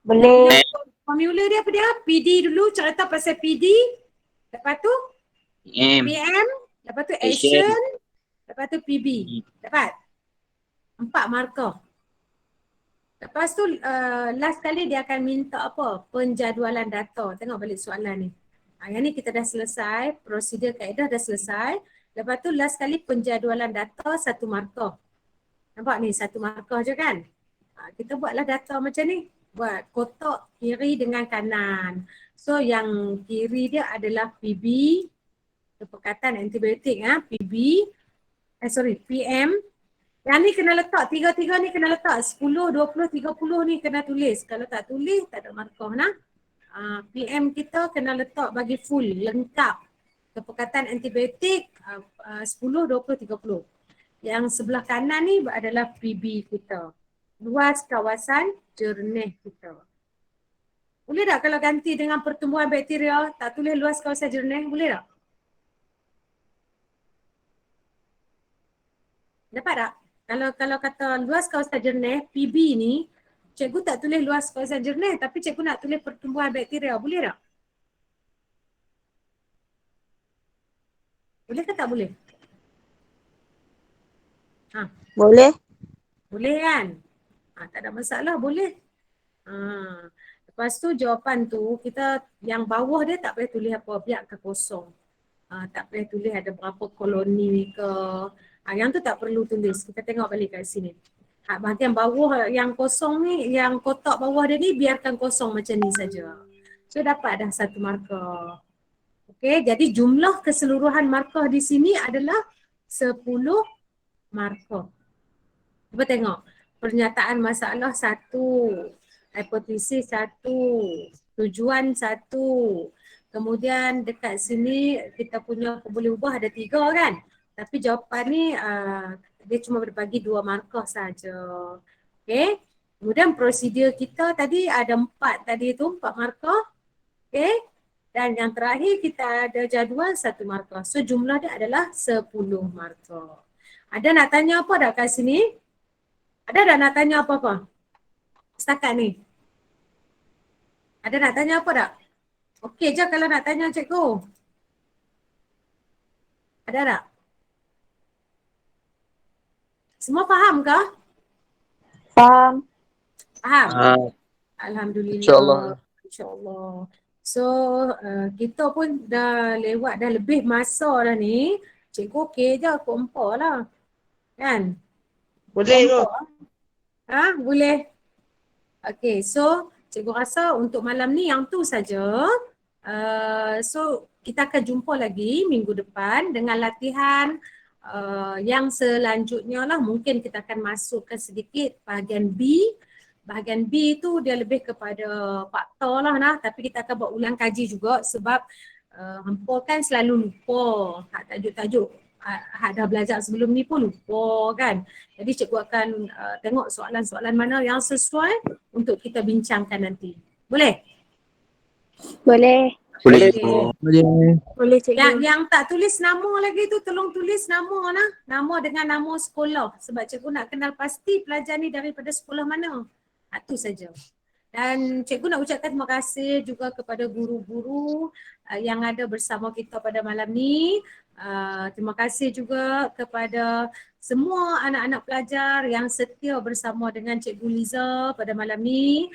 Boleh. Formula dia apa dia? PD dulu, cerita pasal PD. Lepas tu PM. Lepas tu action. Lepas tu PB. Dapat? 4 markah. Lepas tu last kali dia akan minta apa? Penjadualan data. Tengok balik soalan ni. Yang ni kita dah selesai. Prosedur kaedah dah selesai. Lepas tu last kali penjadualan data 1 markah. Nampak ni 1 markah je kan? Kita buatlah data macam ni. Buat kotak kiri dengan kanan. So yang kiri dia adalah PB. Kepekatan antibiotik PM. Yang ni kena letak, 3 ni kena letak. 10, 20, 30 ni kena tulis. Kalau tak tulis tak ada markah nah. PM kita kena letak bagi full, lengkap. Kepekatan antibiotik 10, 20, 30. Yang sebelah kanan ni adalah PB kita. Luas kawasan jernih kita. Boleh tak kalau ganti dengan pertumbuhan bakteria, tak tulis luas kawasan jernih, boleh tak? Dapat tak? Kalau kata luas kawasan jernih, PB ni, cikgu tak tulis luas kawasan jernih tapi cikgu nak tulis pertumbuhan bakteria, boleh tak? Boleh ke tak boleh? Boleh. Boleh kan? Tak ada masalah, boleh. Lepas tu jawapan tu kita yang bawah dia tak payah tulis apa, biarkan kosong. Tak payah tulis ada berapa koloni ke. Yang tu tak perlu tulis. Kita tengok balik kat sini. Bahagian bawah yang kosong ni, yang kotak bawah dia ni biarkan kosong macam ni saja. So dapat dah 1 markah. Okey, jadi jumlah keseluruhan markah di sini adalah 10 markah. Cuba tengok. Pernyataan masalah 1, hipotesis 1, tujuan 1. Kemudian dekat sini kita punya boleh ubah ada 3 kan. Tapi jawapan ni dia cuma berbagi 2 markah saja. Okey. Kemudian prosedur kita tadi ada 4 tadi tu, 4 markah. Okey. Dan yang terakhir kita ada jadual 1 markah. So jumlah dia adalah 10 markah. Ada nak tanya apa dah kat sini? Ada tak nak tanya apa-apa? Setakat ni. Ada nak tanya apa tak? Okey je kalau nak tanya cikgu. Ada tak? Semua faham ke? Faham. Faham? Ah, Alhamdulillah. InsyaAllah. InsyaAllah. So kita pun dah lewat dah lebih masa dah ni. Cikgu okey je, pukul 4 lah. Kan? Boleh tu. Boleh. Okay, so cikgu rasa untuk malam ni yang tu saja. So kita akan jumpa lagi minggu depan dengan latihan yang selanjutnya lah. Mungkin kita akan masukkan sedikit bahagian B. Bahagian B tu dia lebih kepada faktor lah nah. Tapi kita akan buat ulang kaji juga sebab hampa kan selalu lupa tajuk-tajuk dah belajar sebelum ni pun lupa kan. Jadi cikgu akan tengok soalan-soalan mana yang sesuai untuk kita bincangkan nanti. Boleh? Boleh. Boleh. Okey. Boleh Yang tak tulis nama lagi tu tolong tulis nama lah. Nama dengan nama sekolah. Sebab cikgu nak kenal pasti pelajar ni daripada sekolah mana. Itu saja. Dan cikgu nak ucapkan terima kasih juga kepada guru-guru yang ada bersama kita pada malam ni. Terima kasih juga kepada semua anak-anak pelajar yang setia bersama dengan Cikgu Liza pada malam ni.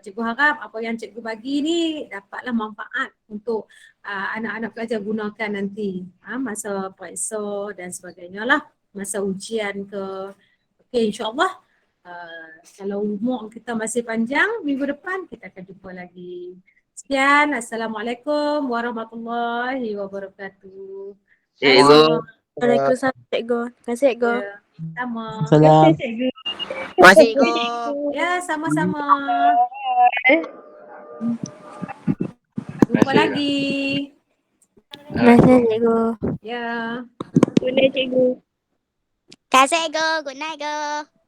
Cikgu harap apa yang cikgu bagi ni dapatlah manfaat untuk anak-anak pelajar gunakan nanti masa periksa dan sebagainya lah, masa ujian ke. Okey, insyaAllah kalau umur kita masih panjang, minggu depan kita akan jumpa lagi. Sekian, Assalamualaikum warahmatullahi wabarakatuh. Cikgu. Waalaikumsalam cikgu. Terima kasih cikgu. Ya, sama. Salam. Masih cikgu. Ya, sama-sama. Jumpa Terima kasih. lagi. Terima kasih cikgu. Ya, Boleh cikgu. Kasih cikgu. Good night cikgu.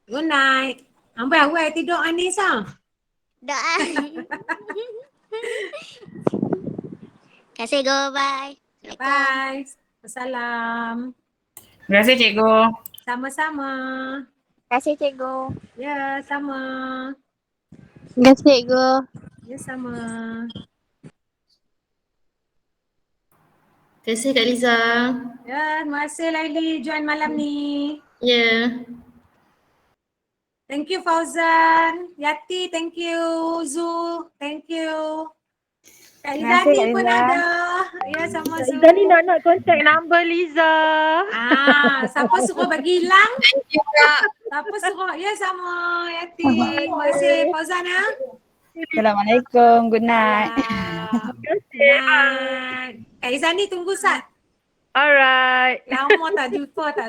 good night. Ambil awal tidur Anis ah. Doa. Kasih cikgu. Bye. Bye. Assalam. Terima kasih cikgu. Sama-sama. Terima kasih cikgu. Ya, sama. Terima kasih cikgu. Ya, sama. Terima kasih Kak Liza. Ya, terima kasih Laili join malam ni. Ya. Thank you Fauzan. Yati, thank you. Zu, thank you. Kak Terima kasih, Izani Kak pun Liza. ada. Ya, sama Zu. Tadi nak contact number Liza. Siapa suruh bagi hilang? Thank you, Kak. Siapa suruh? Ya, sama Yati. Terima kasih Fauzan ya. Assalamualaikum. Good night. Good night. Kak Izani tunggu Sat. Alright. Lama tak jumpa tak